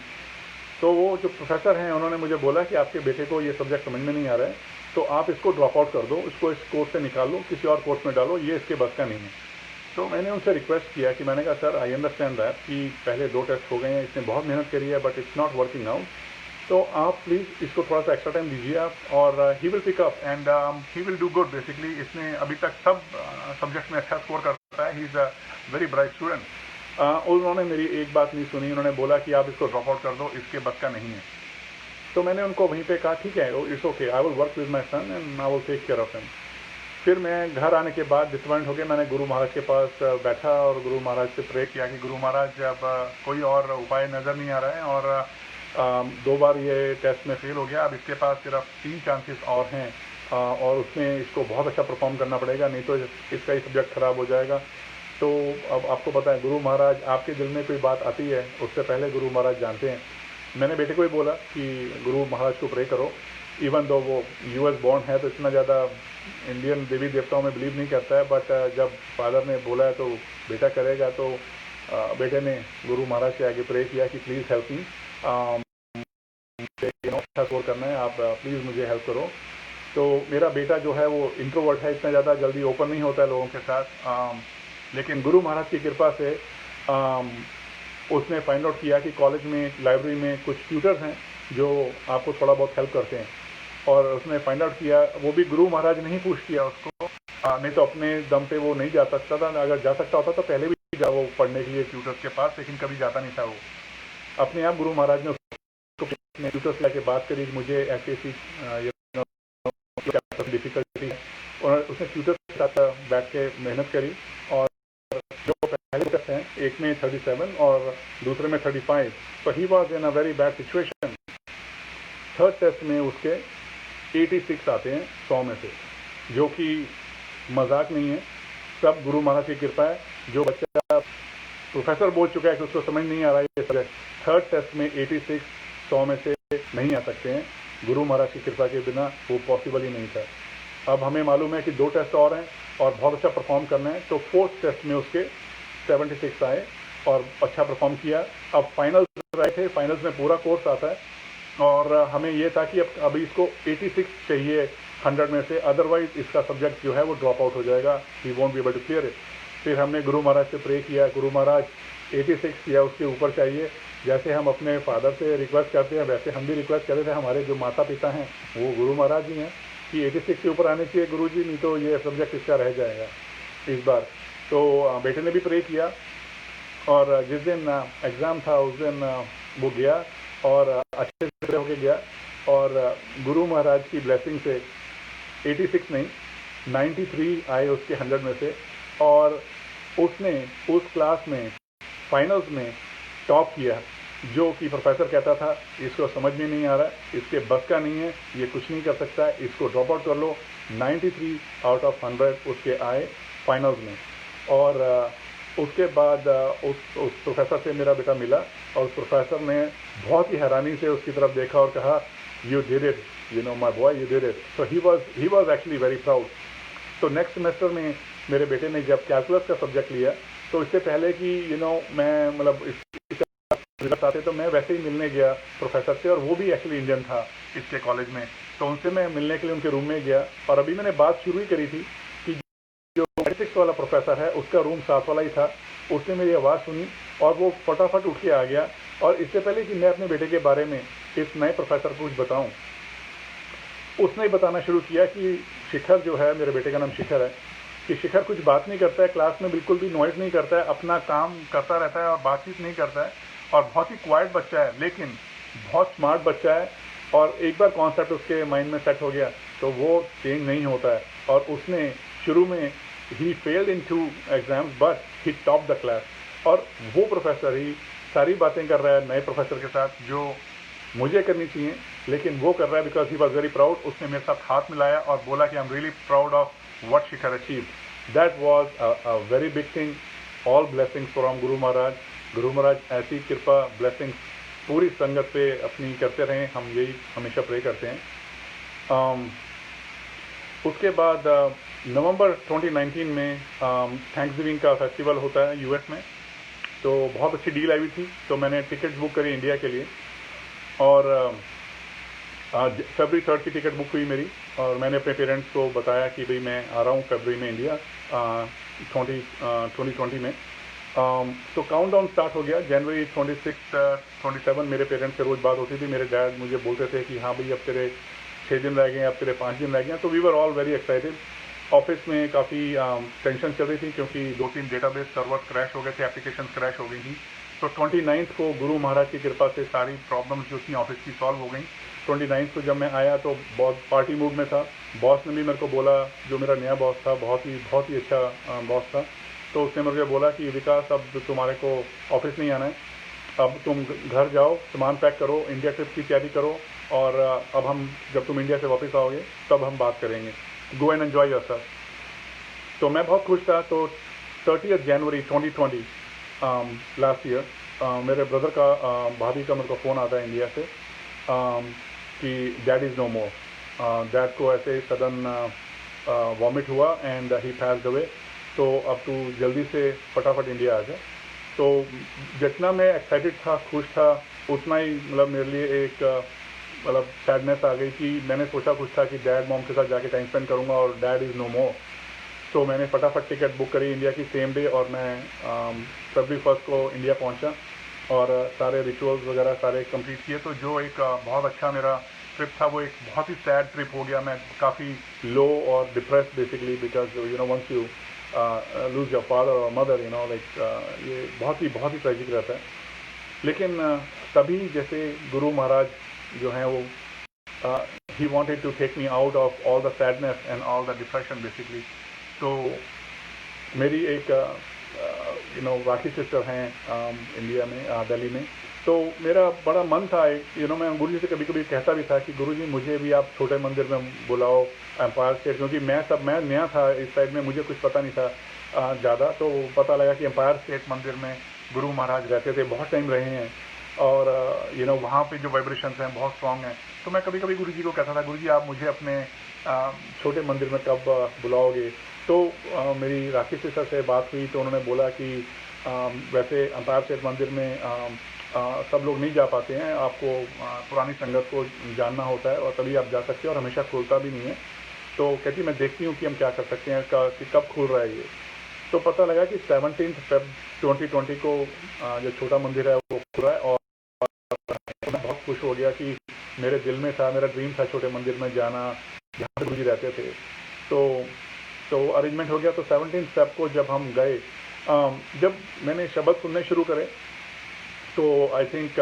तो वो जो प्रोफेसर हैं उन्होंने मुझे बोला कि आपके बेटे को ये सब्जेक्ट समझ में नहीं आ रहा है, तो आप इसको ड्रॉप आउट कर दो, इसको इस कोर्स से निकाल लो, किसी और कोर्स में डालो, ये इसके बस का नहीं है। तो मैंने उनसे रिक्वेस्ट किया कि मैंने कहा सर आई अंडरस्टैंड दैट कि पहले 2 टेस्ट हो गए हैं, इसने बहुत मेहनत करी है, but it's not working out, तो आप प्लीज़ इसको थोड़ा सा एक्स्ट्रा टाइम दीजिए आप, और he will pick up and he will do good. Basically इसने अभी तक सब सब्जेक्ट में अच्छा स्कोर करता है, he is a very bright student. उन्होंने मेरी एक बात नहीं सुनी, उन्होंने बोला कि आप इसको ड्रॉप आउट कर दो, इसके बस का नहीं है। तो मैंने उनको वहीं पे कहा ठीक है, it's okay, I will work with my son and I will take care of him. फिर मैं घर आने के बाद डिसअपॉइंट हो गया, मैंने गुरु महाराज के पास बैठा और गुरु महाराज से प्रे किया कि गुरु महाराज अब कोई और उपाय नज़र नहीं आ रहा है, और 2 बार ये टेस्ट में फेल हो गया, अब इसके पास सिर्फ 3 चांसेस और हैं, और उसमें इसको बहुत अच्छा परफॉर्म करना पड़ेगा, नहीं तो इसका ही सब्जेक्ट खराब हो जाएगा। तो अब आपको पता है गुरु महाराज, आपके दिल में कोई बात आती है उससे पहले गुरु महाराज जानते हैं। मैंने बेटे को ही बोला कि गुरु महाराज को प्रे करो, इवन दो वो US बॉर्न है तो इतना ज़्यादा इंडियन देवी देवताओं में बिलीव नहीं करता है, बट जब फादर ने बोला है तो बेटा करेगा। तो बेटे ने गुरु महाराज से आगे प्रे किया कि प्लीज़ हेल्प मी, अच्छा स्कोर करना है, आप प्लीज़ मुझे हेल्प करो। तो मेरा बेटा जो है वो इंट्रोवर्ट है, इतना ज़्यादा जल्दी ओपन नहीं होता है लोगों के साथ, लेकिन गुरु महाराज की कृपा से उसने फाइंड आउट किया कि कॉलेज में, लाइब्रेरी में कुछ ट्यूटर्स हैं जो आपको थोड़ा बहुत हेल्प करते हैं, और उसने फाइंड आउट किया, वो भी गुरु महाराज ने ही पुश किया उसको, नहीं तो अपने दम पे वो नहीं जा सकता था। अगर जा सकता होता तो पहले भी जा वो पढ़ने के लिए ट्यूटर्स के पास, लेकिन कभी जाता नहीं था वो। अपने आप गुरु महाराज ने उसको ट्यूटर्स लेके बात करी कि मुझे ऐसी डिफिकल्टी है, और उसने ट्यूटर्स के साथ बैठ के मेहनत करी, और जो पहले टेस्ट हैं, एक में 37 और दूसरे में 35, तो he was in a very bad situation. Third test में उसके 86 आते हैं 100 में से, जो कि मजाक नहीं है, सब गुरु महाराज की कृपा है। जो बच्चा प्रोफेसर बोल चुका है कि उसको समझ नहीं आ रहा है ये सब्जेक्ट, थर्ड टेस्ट में 86 100 में से नहीं आ सकते हैं, गुरु महाराज की कृपा के बिना वो पॉसिबल ही नहीं था। अब हमें मालूम है कि 2 टेस्ट और हैं और बहुत अच्छा परफॉर्म करना है, तो फोर्थ टेस्ट में उसके 76 आए और अच्छा परफॉर्म किया। अब फाइनल्स आए थे, फाइनल्स में पूरा कोर्स आता है, और हमें ये था कि अब अभी इसको 86 चाहिए 100 में से, अदरवाइज इसका सब्जेक्ट जो है वो ड्रॉप आउट हो जाएगा, he won't be able to clear it. फिर हमने गुरु महाराज से प्रे किया, गुरु महाराज 86 या उसके ऊपर चाहिए। जैसे हम अपने फादर से रिक्वेस्ट करते हैं वैसे हम भी रिक्वेस्ट करते थे, हमारे जो माता पिता हैं वो गुरु महाराज ही हैं कि 86 के ऊपर आने चाहिए गुरु जी, नहीं तो ये सब्जेक्ट इसका रह जाएगा इस बार। तो बेटे ने भी प्रे किया, और जिस दिन एग्ज़ाम था उस दिन वो गया और अच्छे से होके गया। और गुरु महाराज की ब्लेसिंग से 86 नहीं 93 आए उसके 100 में से, और उसने उस क्लास में फाइनल्स में टॉप किया, जो कि प्रोफेसर कहता था इसको समझ में नहीं आ रहा, इसके बस का नहीं है, ये कुछ नहीं कर सकता है, इसको ड्रॉप आउट कर लो। 93 आउट ऑफ 100 उसके आए फाइनल्स में। और उसके बाद उस प्रोफेसर से मेरा बेटा मिला, और उस प्रोफेसर ने बहुत ही हैरानी से उसकी तरफ देखा और कहा, you did it, you know my boy, you did it. So he was actually very proud. तो नेक्स्ट सेमेस्टर में मेरे बेटे ने जब कैलकुलस का सब्जेक्ट लिया, तो इससे पहले कि मैं मतलब रिजल्ट आते तो मैं वैसे ही मिलने गया प्रोफेसर से, और वो भी एक्चुअली इंडियन था इसके कॉलेज में, तो उनसे मैं मिलने के लिए उनके रूम में गया। और अभी मैंने बात शुरू ही करी थी कि जो 6 वाला प्रोफेसर है उसका रूम 7 वाला ही था। उसने मेरी आवाज़ सुनी और वो फटाफट उठ के आ गया। और इससे पहले कि मैं अपने बेटे के बारे में इस नए प्रोफेसर को कुछ बताऊं, उसने बताना शुरू किया कि शिखर जो है, मेरे बेटे का नाम शिखर है, कि शिखर कुछ बात नहीं करता है क्लास में, बिल्कुल भी नॉइज़ नहीं करता है, अपना काम करता रहता है और बातचीत नहीं करता है, और बहुत ही क्वाइट बच्चा है, लेकिन बहुत स्मार्ट बच्चा है। और एक बार कॉन्सेप्ट उसके माइंड में सेट हो गया तो वो चेंज नहीं होता है। और उसने शुरू में ही failed in 2 exams but he top the class. और वो प्रोफेसर ही सारी बातें कर रहा है नए प्रोफेसर के साथ जो मुझे करनी चाहिए, लेकिन वो कर रहा है because he was very proud. उसने मेरे साथ हाथ मिलाया और बोला कि I am really proud of what Shikhar achieve. That was a very big thing. All blessings from Guru Maharaj. Guru Maharaj ऐसी कृपा ब्लेसिंग्स पूरी संगत पे अपनी करते रहें, हम यही हमेशा प्रे करते हैं। उसके बाद नवंबर 2019 में थैंक्सगिविंग का फेस्टिवल होता है यूएस में, तो बहुत अच्छी डील आई हुई थी, तो मैंने टिकट बुक करी इंडिया के लिए। और फरवरी 3 की टिकट बुक हुई मेरी, और मैंने अपने पेरेंट्स को बताया कि भाई मैं आ रहा हूँ फरवरी में इंडिया 2020 में। तो काउंटडाउन स्टार्ट हो गया। जनवरी 26, 27 मेरे पेरेंट्स से रोज़ बात होती थी। मेरे डैड मुझे बोलते थे कि हाँ भाई अब तेरे 6 दिन रह गए, अब तेरे 5 दिन रह गए। तो we were all very excited. Office में काफ़ी टेंशन चल रही थी क्योंकि 2-3 डेटाबेस सर्वर क्रैश हो गए थे, एप्लीकेशन क्रैश हो गई थी। तो 29 को गुरु महाराज की कृपा से सारी प्रॉब्लम्स जो थी ऑफिस की सॉल्व हो गई। 29 को जब मैं आया तो बहुत पार्टी मूड में था। बॉस ने भी मेरे को बोला, जो मेरा नया बॉस था, बहुत ही अच्छा बॉस था, तो उसने मुझे बोला कि विकास अब तुम्हारे को ऑफिस नहीं आना है, अब तुम घर जाओ, सामान पैक करो, इंडिया ट्रिप की तैयारी करो, और अब हम जब तुम इंडिया से वापस आओगे तब हम बात करेंगे, गो एंड एन्जॉय योरसेल्फ। तो मैं बहुत खुश था। तो 30 जनवरी 2020 लास्ट ईयर मेरे ब्रदर का भाभी का मेरे को फ़ोन आता है इंडिया से कि dad is no more. Dad को ऐसे सडन वॉमिट हुआ एंड ही पैस्ड अवे, तो अब तू जल्दी से फटाफट इंडिया आ जा। तो जितना मैं एक्साइटेड था, खुश था, उतना ही मतलब मेरे लिए एक मतलब सैडनेस आ गई कि मैंने सोचा कुछ था कि डैड मॉम के साथ जाके टाइम स्पेंड करूंगा और डैड इज़ नो मोर। तो मैंने फटाफट टिकट बुक करी इंडिया की सेम डे, और मैं फरवरी 1 को इंडिया पहुंचा और सारे रिचुअल्स वगैरह सारे कंप्लीट किए। तो जो एक बहुत अच्छा मेरा ट्रिप था, वो एक बहुत ही सैड ट्रिप हो गया। मैं काफ़ी लो और depressed basically, because once you lose your father और मदर, ये बहुत ही ट्रेजिक रहता है। लेकिन तभी जैसे गुरु महाराज जो हैं वो he wanted to take me out of all the sadness and all the depression basically। तो मेरी एक राखी सिस्टर हैं इंडिया में, दिल्ली में। तो मेरा बड़ा मन था, मैं गुरु जी से कभी कभी कहता भी था कि गुरु जी मुझे भी आप छोटे मंदिर में बुलाओ, एम्पायर स्टेट, क्योंकि मैं नया था इस साइड में, मुझे कुछ पता नहीं था ज़्यादा। तो पता लगा कि एम्पायर स्टेट मंदिर में गुरु महाराज रहते थे, बहुत टाइम रहे हैं, और वहाँ पे जो वाइब्रेशंस हैं बहुत स्ट्रॉन्ग हैं। तो मैं कभी कभी गुरु जी को कहता था, गुरु जी आप मुझे अपने छोटे मंदिर में कब बुलाओगे। तो मेरी राखी सिस्टर से बात हुई तो उन्होंने बोला कि वैसे एम्पायर स्टेट मंदिर में सब लोग नहीं जा पाते हैं, आपको पुरानी संगत को जानना होता है और तभी आप जा सकते हैं, और हमेशा खुलता भी नहीं है। तो कहती मैं देखती हूँ कि हम क्या कर सकते हैं, कि कब खुल रहा है ये। तो पता लगा कि 17 February 2020 को जो छोटा मंदिर है वो खुल रहा है। और मैं बहुत खुश हो गया कि मेरे दिल में था, मेरा ड्रीम था छोटे मंदिर में जाना जहाँ पे गुरु जी रहते थे। तो अरेंजमेंट हो गया। तो 17 February को जब हम गए, जब मैंने शब्द सुनने शुरू करे तो आई थिंक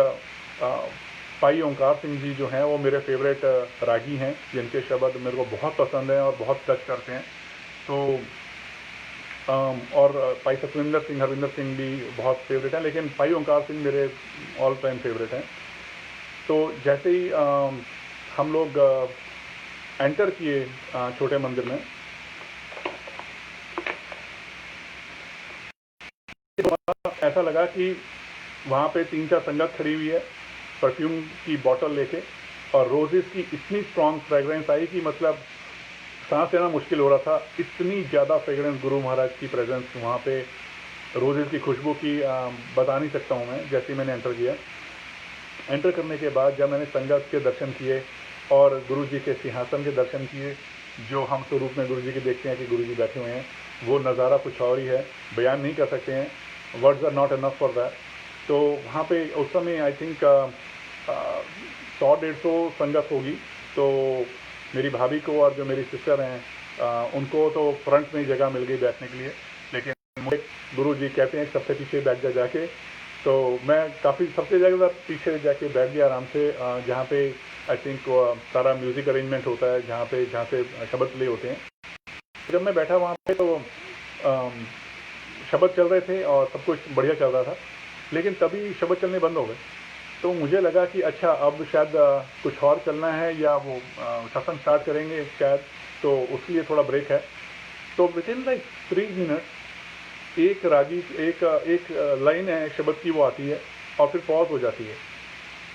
भाई ओंकार सिंह जी जो हैं वो मेरे फेवरेट रागी हैं, जिनके शब्द मेरे को बहुत पसंद हैं और बहुत टच करते हैं। तो और भाई सतविंदर सिंह, हरविंदर सिंह भी बहुत फेवरेट हैं, लेकिन भाई ओंकार सिंह मेरे ऑल टाइम फेवरेट हैं। तो जैसे ही हम लोग एंटर किए छोटे मंदिर में, तो ऐसा लगा कि वहाँ पे 3-4 संगत खड़ी हुई है परफ्यूम की बॉटल लेके, और रोजेस की इतनी स्ट्रॉन्ग फ्रेगरेंस आई कि मतलब सांस लेना मुश्किल हो रहा था। इतनी ज़्यादा फ्रेगरेंस गुरु महाराज की प्रेजेंस वहाँ पे, रोजेस की खुशबू की बता नहीं सकता हूँ मैं। जैसे ही मैंने एंटर किया, एंटर करने के बाद जब मैंने संगत के दर्शन किए और गुरु जी के सिंहासन के दर्शन किए, जो हम स्वरूप में गुरु जी के देखते हैं कि गुरु जी बैठे हुए हैं, वो नज़ारा कुछ और ही है, बयान नहीं कर सकते हैं, words are not enough for that. तो वहाँ पे उस समय आई थिंक 100-150 संगत होगी। तो मेरी भाभी को और जो मेरी सिस्टर हैं उनको तो फ्रंट में ही जगह मिल गई बैठने के लिए, लेकिन मुझे गुरु जी कहते हैं सबसे पीछे बैठ जा जाके। तो मैं काफ़ी सबसे ज़्यादा पीछे जाके बैठ गया आराम से, जहाँ पे आई थिंक सारा म्यूज़िक अरेंजमेंट होता है, जहाँ से शब्द प्ले होते हैं। जब मैं बैठा वहाँ पे तो शब्द चल रहे थे और सब कुछ बढ़िया चल रहा था, लेकिन तभी शब्द चलने बंद हो गए। तो मुझे लगा कि अच्छा अब शायद कुछ और चलना है या वो सत्संग स्टार्ट करेंगे शायद, तो उसके लिए थोड़ा ब्रेक है। तो विद इन लाइक 3 मिनट एक रागी एक लाइन है शब्द की, वो आती है और फिर पॉज हो जाती है।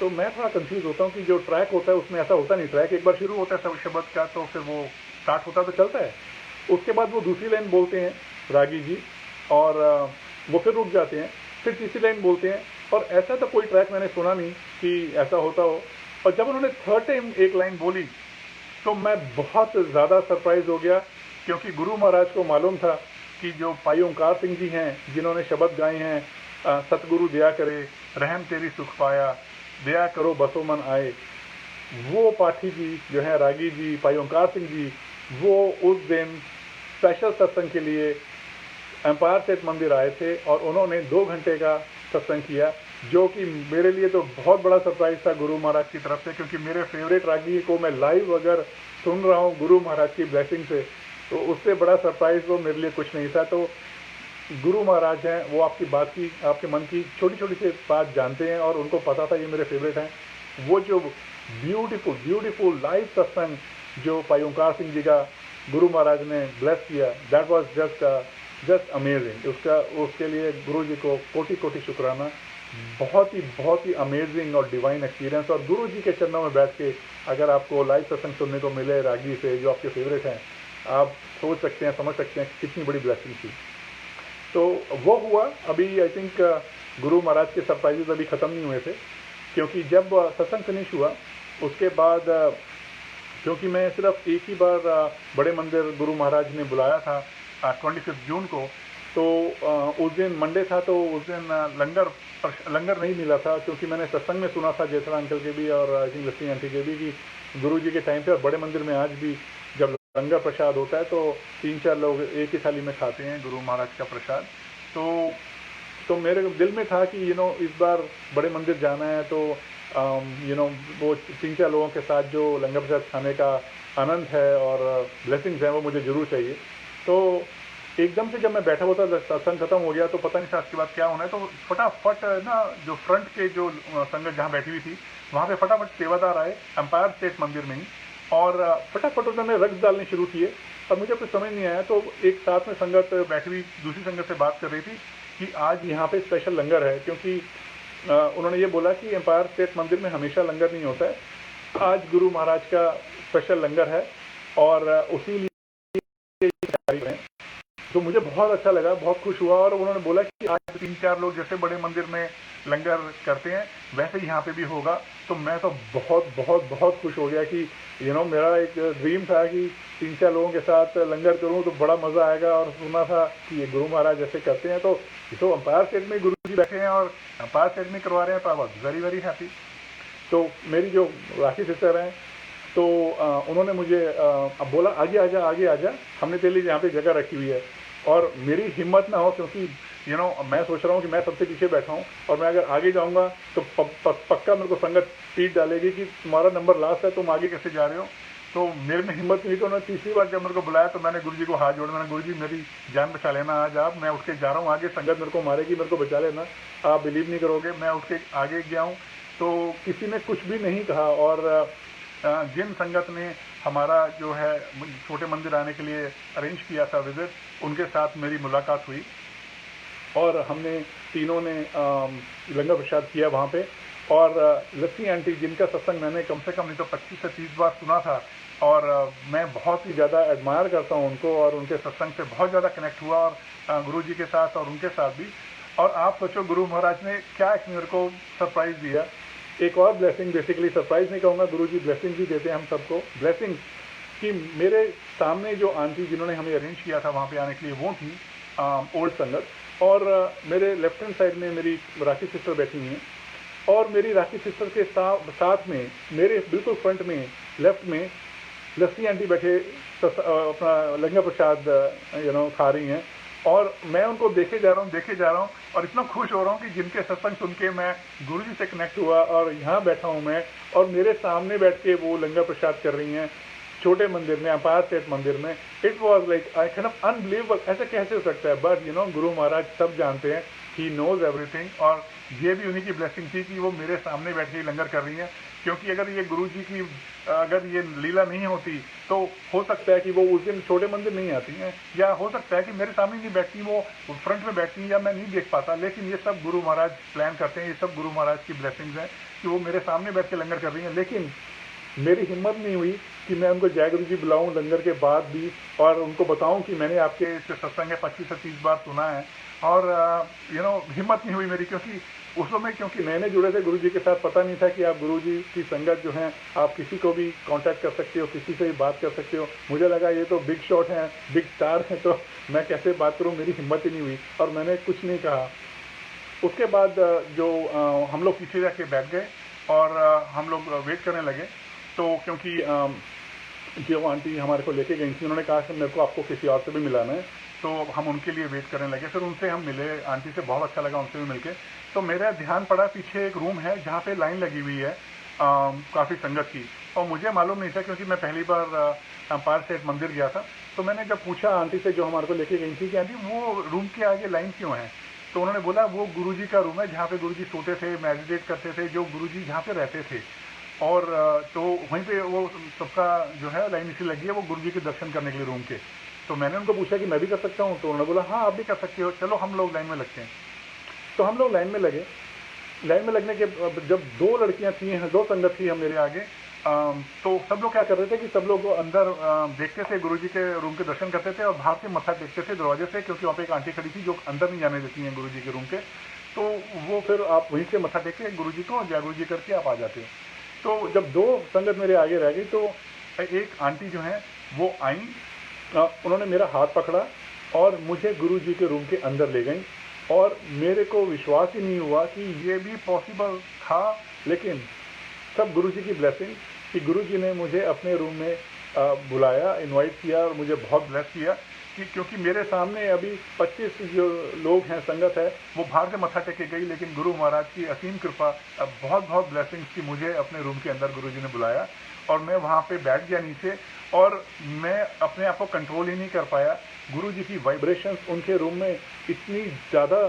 तो मैं थोड़ा कंफ्यूज होता हूँ कि जो ट्रैक होता है उसमें ऐसा होता नहीं, ट्रैक एक बार शुरू होता है सब शब्द का, तो फिर वो स्टार्ट होता है तो चलता है, उसके बाद वो दूसरी लाइन बोलते हैं रागी जी और वो फिर रुक जाते हैं, फिर तीसरी लाइन बोलते हैं, और ऐसा तो कोई ट्रैक मैंने सुना नहीं कि ऐसा होता हो। और जब उन्होंने थर्ड टाइम एक लाइन बोली तो मैं बहुत ज़्यादा सरप्राइज हो गया, क्योंकि गुरु महाराज को मालूम था कि जो भाई ओंकार सिंह जी हैं जिन्होंने शब्द गाए हैं, सतगुरु दया करे रहम तेरी सुख पाया, दया करो बसो मन आए, वो पाठी जी जो हैं रागी जी, भाई ओंकार सिंह जी, वो उस दिन स्पेशल सत्संग के लिए एम्पायर स्टेट मंदिर आए थे और उन्होंने 2 घंटे का सत्संग किया, जो कि मेरे लिए तो बहुत बड़ा सरप्राइज था गुरु महाराज की तरफ से, क्योंकि मेरे फेवरेट रागी को मैं लाइव अगर सुन रहा हूँ गुरु महाराज की ब्लेसिंग से, तो उससे बड़ा सरप्राइज वो मेरे लिए कुछ नहीं था। तो गुरु महाराज हैं, वो आपकी बात की, आपके मन की छोटी छोटी सी बात जानते हैं और उनको पता था ये मेरे फेवरेट हैं। वो जो ब्यूटीफुल लाइव सत्संग जो भाई ओंकार सिंह जी का गुरु महाराज ने ब्लेस किया, दैट वाज जस्ट अमेजिंग। उसके लिए गुरु जी को कोटि कोटि शुक्राना। बहुत ही अमेजिंग और डिवाइन एक्सपीरियंस। और गुरु जी के चरणों में बैठ के अगर आपको लाइव सत्संग सुनने को मिले रागी से जो आपके फेवरेट हैं, आप सोच सकते हैं, समझ सकते हैं कितनी बड़ी ब्लेसिंग थी। तो वो हुआ। अभी आई थिंक गुरु महाराज के सरप्राइजेज अभी ख़त्म नहीं हुए थे, क्योंकि जब सत्संग फिनिश हुआ उसके बाद, क्योंकि मैं सिर्फ एक ही बार बड़े मंदिर गुरु महाराज ने बुलाया था 25 जून को, तो उस दिन मंडे था, तो उस दिन लंगर नहीं मिला था, क्योंकि मैंने सत्संग में सुना था जयसरा अंकल के भी और आई थिंक लक्ष्मी आंटी के भी कि गुरु जी के टाइम पे और बड़े मंदिर में आज भी जब लंगर प्रसाद होता है तो 3-4 लोग एक ही थाली में खाते हैं गुरु महाराज का प्रसाद। तो मेरे दिल में था कि इस बार बड़े मंदिर जाना है, तो वो 3-4 लोगों के साथ जो लंगर प्रसाद खाने का आनंद है और ब्लेसिंग्स हैं वो मुझे ज़रूर चाहिए। तो एकदम से जब मैं बैठा हुआ था, सत्संग खत्म हो गया, तो पता नहीं था उसके बाद क्या होना है, तो फटाफट ना जो फ्रंट के जो संगत जहाँ बैठी हुई थी वहाँ पे फटाफट सेवादार आए एम्पायर स्टेट मंदिर में ही, और फटाफट उन्होंने रक्स डालने शुरू किए। और मुझे कुछ समझ नहीं आया, तो एक साथ में संगत बैठी हुई दूसरी संगत से बात कर रही थी कि आज यहाँ पे स्पेशल लंगर है, क्योंकि उन्होंने ये बोला कि एम्पायर स्टेट मंदिर में हमेशा लंगर नहीं होता है, आज गुरु महाराज का स्पेशल लंगर है और उसी लिए तैयारी है। तो मुझे बहुत अच्छा लगा, बहुत खुश हुआ। और उन्होंने बोला कि आज 3-4 लोग जैसे बड़े मंदिर में लंगर करते हैं वैसे ही यहाँ पे भी होगा। तो मैं तो बहुत खुश हो गया कि मेरा एक ड्रीम था कि 3-4 लोगों के साथ लंगर करूँ तो बड़ा मज़ा आएगा, और सुना था कि ये गुरु महाराज जैसे करते हैं। तो एम्पायर स्टेट में गुरु जी बैठे हैं और एम्पायर स्टेट में करवा रहे हैं, तो आई वॉज वेरी हैप्पी। तो मेरी जो राखी सिस्टर हैं, तो उन्होंने मुझे अब बोला आगे आजा, हमने तेरे लिए यहाँ पे जगह रखी हुई है। और मेरी हिम्मत ना हो, क्योंकि मैं सोच रहा हूँ कि मैं सबसे पीछे बैठा हूँ और मैं अगर आगे जाऊँगा तो पक्का मेरे को संगत पीट डालेगी कि तुम्हारा नंबर लास्ट है, तुम आगे कैसे जा रहे हो। तो मेरे में हिम्मत नहीं, तो उन्होंने तीसरी बार जब मेरे को बुलाया तो मैंने गुरुजी को हाथ जोड़ा, मैंने गुरुजी मेरी जान बचा लेना आज आप, मैं उठ के जा रहा हूँ आगे, संगत मेरे को मारेगी, मेरे को बचा लेना। आप बिलीव नहीं करोगे, मैं उठ के आगे गया हूँ तो किसी ने कुछ भी नहीं कहा। और जिन संगत ने हमारा जो है छोटे मंदिर आने के लिए अरेंज किया था विजिट, उनके साथ मेरी मुलाकात हुई और हमने तीनों ने लंगर प्रसाद किया वहाँ पे। और लस्सी आंटी जिनका सत्संग मैंने कम से कम नहीं तो 25 से 30 बार सुना था, और मैं बहुत ही ज़्यादा एडमायर करता हूँ उनको, और उनके सत्संग से बहुत ज़्यादा कनेक्ट हुआ, और गुरु जी के साथ और उनके साथ भी। और आप सोचो गुरु महाराज ने क्या एक मेरे को सरप्राइज़ दिया, एक और ब्लेसिंग, बेसिकली सरप्राइज़ नहीं कहूँगा, गुरु जी ब्लेसिंग भी देते हैं हम सबको, ब्लेसिंग कि मेरे सामने जो आंटी जिन्होंने हमें अरेंज किया था वहाँ पे आने के लिए, वो थी ओल्ड संगत, और मेरे लेफ्ट हैंड साइड में मेरी राखी सिस्टर बैठी हुई हैं, और मेरी राखी सिस्टर के साथ में मेरे बिल्कुल फ्रंट में लेफ्ट में लस्सी आंटी बैठे अपना लंगर प्रसाद खा रही हैं। और मैं उनको देखे जा रहा हूँ और इतना खुश हो रहा हूँ कि जिनके सत्संग सुन के मैं गुरु जी से कनेक्ट हुआ, और यहाँ बैठा हूँ मैं, और मेरे सामने बैठ के वो लंगर प्रसाद कर रही हैं छोटे मंदिर में, अपार स्टेट मंदिर में। It was like I can unbelievable, ऐसे कैसे हो सकता है, बट गुरु महाराज सब जानते हैं, ही नोज एवरीथिंग। और ये भी उन्हीं की ब्लेसिंग थी कि वो मेरे सामने बैठ के लंगर कर रही हैं, क्योंकि अगर ये गुरु जी की अगर ये लीला नहीं होती तो हो सकता है कि वो उस दिन छोटे मंदिर नहीं आती हैं, या हो सकता है कि मेरे सामने नहीं बैठती, वो फ्रंट में बैठती, या मैं नहीं देख पाता। लेकिन ये सब गुरु महाराज प्लान करते हैं, ये सब गुरु महाराज की ब्लेसिंग्स हैं कि वो मेरे सामने बैठ के लंगर कर रही हैं। लेकिन मेरी हिम्मत नहीं हुई कि मैं उनको जय गुरु जी बुलाऊं लंगर के बाद भी, और उनको बताऊं कि मैंने आपके इस सत्संग है 25 से 30 बार सुना है। और हिम्मत नहीं हुई मेरी, क्योंकि उस समय क्योंकि नए जुड़े थे गुरु जी के साथ, पता नहीं था कि आप गुरु जी की संगत जो है आप किसी को भी कांटेक्ट कर सकते हो, किसी से भी बात कर सकते हो। मुझे लगा ये तो बिग शॉट हैं, बिग स्टार हैं, तो मैं कैसे बात करूँ, मेरी हिम्मत ही नहीं हुई और मैंने कुछ नहीं कहा। उसके बाद जो हम लोग पीछे जाके बैठ गए और हम लोग वेट करने लगे। तो क्योंकि जो आंटी हमारे को लेके गई थी, उन्होंने कहा कि मेरे को आपको किसी और से भी मिलाना है, तो हम उनके लिए वेट करने लगे। फिर उनसे हम मिले, आंटी से बहुत अच्छा लगा उनसे भी मिलके। तो मेरा ध्यान पड़ा पीछे एक रूम है जहाँ पे लाइन लगी हुई है काफ़ी संगत की, और मुझे मालूम नहीं था क्योंकि मैं पहली बार अम्पायर स्टेट मंदिर गया था। तो मैंने जब पूछा आंटी से जो हमारे को लेके गई थी कि आंटी वो रूम के आगे लाइन क्यों है, तो उन्होंने बोला वो गुरुजी का रूम है जहाँ पे गुरुजी सोते थे, मेडिटेट करते थे, जो गुरुजी जहाँ पे रहते थे। और तो वहीं पे वो सबका जो है लाइन इसी लगी है, वो गुरुजी के दर्शन करने के लिए रूम के। तो मैंने उनको पूछा कि मैं भी कर सकता हूँ, तो उन्होंने बोला हाँ आप भी कर सकते हो, चलो हम लोग लाइन में लगते हैं। तो हम लोग लाइन में लगे। लाइन में लगने के जब दो लड़कियां थी, दो संगत थी हम मेरे आगे, तो सब लोग क्या कर रहे थे कि सब लोग अंदर देखते थे, गुरुजी के रूम के दर्शन करते थे और बाहर से मत्था टेकते थे दरवाजे से, क्योंकि वहाँ पे एक आंटी खड़ी थी जो अंदर नहीं जाने देती हैं गुरुजी के रूम के। तो वो फिर आप वहीं से मत्था टेक के गुरुजी को जय गुरुजी करके आप आ जाते हो। तो जब दो संगत मेरे आगे रह गई, तो एक आंटी जो है वो आई, उन्होंने मेरा हाथ पकड़ा और मुझे गुरुजी के रूम के अंदर ले गई। और मेरे को विश्वास ही नहीं हुआ कि ये भी पॉसिबल था, लेकिन सब गुरुजी की ब्लेसिंग कि गुरुजी ने मुझे अपने रूम में बुलाया, इनवाइट किया और मुझे बहुत ब्लेस किया कि क्योंकि मेरे सामने अभी 25 जो लोग हैं, संगत है, वो बाहर से मत्था टेके गई, लेकिन गुरु महाराज की असीम कृपा, बहुत बहुत ब्लेसिंग्स की मुझे अपने रूम के अंदर गुरुजी ने बुलाया। और मैं वहाँ पे बैठ गया नीचे, और मैं अपने आप को कंट्रोल ही नहीं कर पाया। गुरुजी की वाइब्रेशंस उनके रूम में इतनी ज़्यादा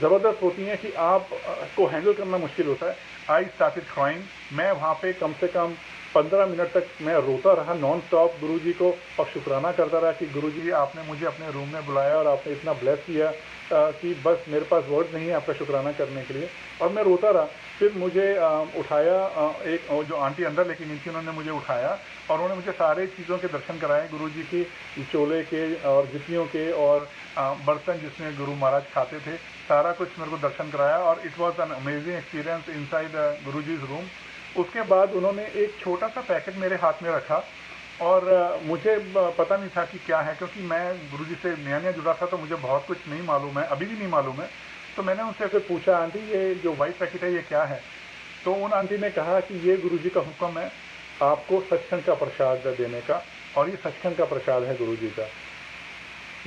ज़बरदस्त होती हैं कि आप को हैंडल करना मुश्किल होता है। I started crying. मैं वहाँ पे कम से कम 15 मिनट तक मैं रोता रहा नॉन स्टॉप गुरुजी को, और शुक्राना करता रहा कि गुरुजी आपने मुझे अपने रूम में बुलाया और आपने इतना ब्लेस किया कि बस मेरे पास वर्ड नहीं है आपका शुक्राना करने के लिए। और मैं रोता रहा। फिर मुझे उठाया, एक जो आंटी अंदर लेके गई थी उन्होंने मुझे उठाया और उन्होंने मुझे सारे चीज़ों के दर्शन कराए, गुरुजी की चोले के और जुतियों के और बर्तन जिसमें गुरु महाराज खाते थे, सारा कुछ मेरे को दर्शन कराया। और it was an amazing experience inside Guruji's room. उसके बाद उन्होंने एक छोटा सा पैकेट मेरे हाथ में रखा, और मुझे पता नहीं था कि क्या है, क्योंकि मैं गुरुजी से नया नया जुड़ा था, तो मुझे बहुत कुछ नहीं मालूम है, अभी भी नहीं मालूम है। तो मैंने उनसे फिर पूछा, आंटी ये जो वाइट पैकेट है ये क्या है? तो उन आंटी ने कहा कि ये गुरुजी का हुक्म है आपको सचखंड का प्रसाद देने का, और ये सचखंड का प्रसाद है गुरुजी का।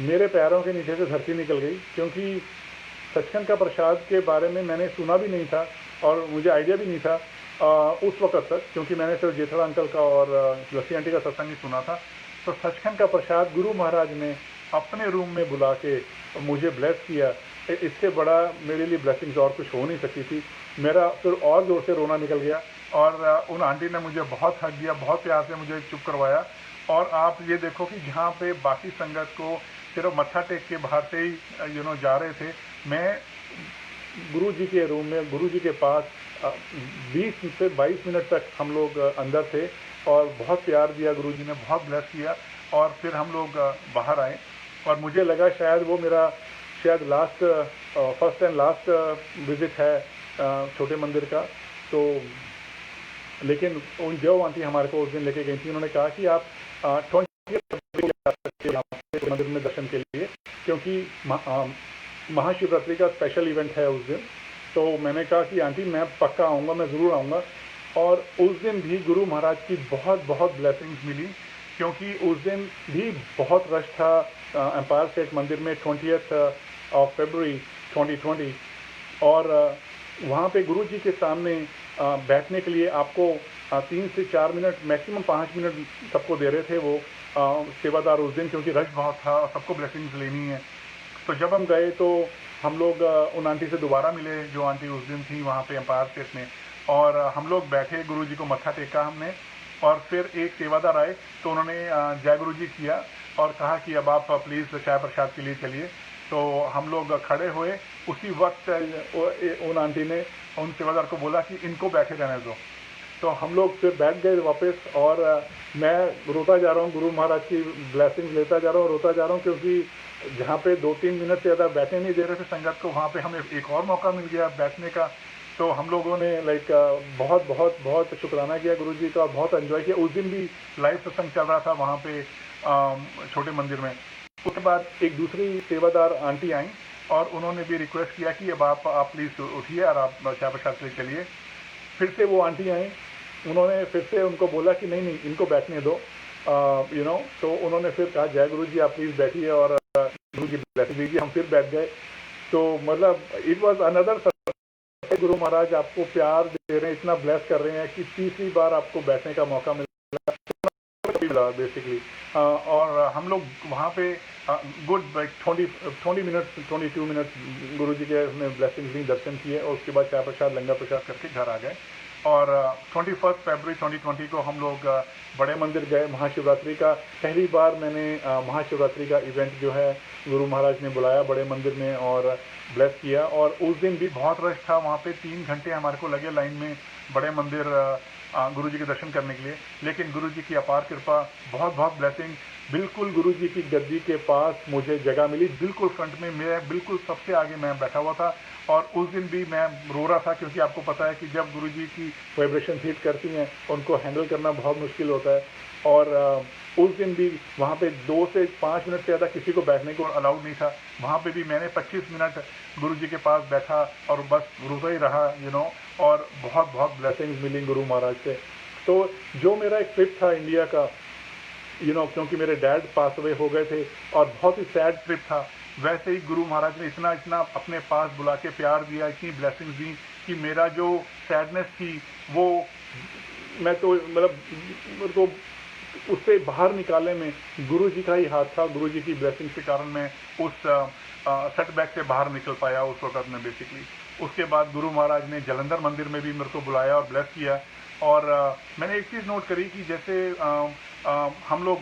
मेरे पैरों के नीचे से धरती निकल गई, क्योंकि सचखंड का प्रसाद के बारे में मैंने सुना भी नहीं था और मुझे आइडिया भी नहीं था उस वक्त तक, क्योंकि मैंने सिर्फ जेठा अंकल का और लस्सी आंटी का सत्संग ही सुना था। तो सचखंड का प्रसाद गुरु महाराज ने अपने रूम में बुला के मुझे ब्लेस किया। इससे बड़ा मेरे लिए ब्लेसिंग्स और कुछ हो नहीं सकती थी। मेरा फिर और जोर से रोना निकल गया और उन आंटी ने मुझे बहुत हक दिया, बहुत प्यार से मुझे चुप करवाया। और आप ये देखो कि जहाँ पे बाकी संगत को सिर्फ मत्था टेक के बाहर से ही जा रहे थे, मैं गुरु जी के रूम में, गुरु जी के पास 20 से 22 मिनट तक हम लोग अंदर थे और बहुत प्यार दिया, गुरु जी ने बहुत ब्लेस किया। और फिर हम लोग बाहर आए और मुझे लगा शायद वो मेरा फर्स्ट एंड लास्ट विजिट है छोटे मंदिर का। तो लेकिन उन जो आंटी हमारे को उस दिन लेके गई थी, उन्होंने कहा कि आप 20 मंदिर में दर्शन के लिए, क्योंकि महाशिवरात्रि का स्पेशल इवेंट है उस दिन। तो मैंने कहा कि आंटी मैं पक्का आऊँगा, मैं ज़रूर आऊँगा। और उस दिन भी गुरु महाराज की बहुत बहुत ब्लेसिंग्स मिली, क्योंकि उस दिन भी बहुत रश था एम्पायर स्टेट मंदिर में 20th of February 2020। और वहाँ पे गुरु जी के सामने बैठने के लिए आपको 3 से 4 मिनट, मैक्सिमम 5 मिनट सबको दे रहे थे वो सेवादार उस दिन, क्योंकि रश बहुत था और सबको ब्लेसिंग्स लेनी है। तो जब हम गए तो हम लोग उन आंटी से दोबारा मिले जो आंटी उस दिन थी वहाँ पे एम्पायर स्टेट में, और हम लोग बैठे, गुरु जी को मत्था टेका हमने। और फिर एक सेवादार आए तो उन्होंने जय गुरु जी किया और कहा कि अब आप प्लीज़ चाय प्रसाद के लिए चलिए। तो हम लोग खड़े हुए, उसी वक्त उन आंटी ने उन सेवादार को बोला कि इनको बैठे रहने दो। तो हम लोग फिर बैठ गए वापस, और मैं रोता जा रहा हूँ, गुरु महाराज की ब्लेसिंग्स लेता जा रहा हूँ, रोता जा रहा हूँ, क्योंकि जहाँ पे 2-3 मिनट से ज़्यादा बैठने नहीं दे रहे थे संगत को, वहाँ पे हमें एक और मौका मिल गया बैठने का। तो हम लोगों ने बहुत बहुत बहुत शुक्राना किया गुरु जी का, बहुत एंजॉय किया। उस दिन भी लाइव सत्संग चल रहा था वहाँ पे छोटे मंदिर में। उसके बाद एक दूसरी सेवादार आंटी आई और उन्होंने भी रिक्वेस्ट किया कि अब आप प्लीज़ उठिए और आप चाय प्रसाद के लिए चलिए। फिर से वो आंटी आई, उन्होंने फिर से उनको बोला कि नहीं नहीं इनको बैठने दो, तो उन्होंने फिर कहा जय गुरु जी आप प्लीज़ बैठिए और गुरु जी ब्लेसिंग दीजिए। हम फिर बैठ गए। तो मतलब it was another, Guru Maharaj आपको प्यार दे रहे हैं, इतना ब्लेस कर रहे हैं कि तीसरी बार आपको बैठने का मौका मिला बेसिकली। और हम लोग वहाँ पे गुड 22 मिनट्स गुरु जी के उसने ब्लेसिंग दी, दर्शन किए, और उसके बाद चाय प्रसाद लंगर प्रसाद करके घर आ गए। और 21 फरवरी 2020 को हम लोग बड़े मंदिर गए। महाशिवरात्रि का पहली बार मैंने महाशिवरात्रि का इवेंट जो है गुरु महाराज ने बुलाया बड़े मंदिर में और ब्लेस किया। और उस दिन भी बहुत रश था वहाँ पे, 3 घंटे हमारे को लगे लाइन में बड़े मंदिर गुरु जी के दर्शन करने के लिए। लेकिन गुरु जी की अपार कृपा, बहुत बहुत ब्लेसिंग। बिल्कुल गुरु जी की गद्दी के पास मुझे जगह मिली, बिल्कुल फ्रंट में, मैं बिल्कुल सबसे आगे मैं बैठा हुआ था। और उस दिन भी मैं रो रहा था, क्योंकि आपको पता है कि जब गुरु जी की वाइब्रेशन हिट करती हैं उनको हैंडल करना बहुत मुश्किल होता है। और उस दिन भी वहाँ पे 2 से 5 मिनट से ज़्यादा किसी को बैठने को अलाउड नहीं था। वहाँ पे भी मैंने 25 मिनट गुरु जी के पास बैठा और बस रोता ही रहा, और बहुत बहुत ब्लेसिंग्स मिली गुरु महाराज से। तो जो मेरा एक ट्रिप था इंडिया का, क्योंकि मेरे डैड पास अवे हो गए थे और बहुत ही सैड ट्रिप था, वैसे ही गुरु महाराज ने इतना इतना अपने पास बुला के प्यार दिया, इतनी ब्लेसिंग्स दी कि मेरा जो सैडनेस थी वो मैं तो मतलब मेरे को उससे बाहर निकालने में गुरु जी का ही हाथ था। गुरु जी की ब्लेसिंग के कारण मैं उस सेटबैक से बाहर निकल पाया उस वक्त में बेसिकली। उसके बाद गुरु महाराज ने जलंधर मंदिर में भी मेरे को बुलाया और ब्लेस किया। और मैंने एक चीज़ नोट करी कि जैसे हम लोग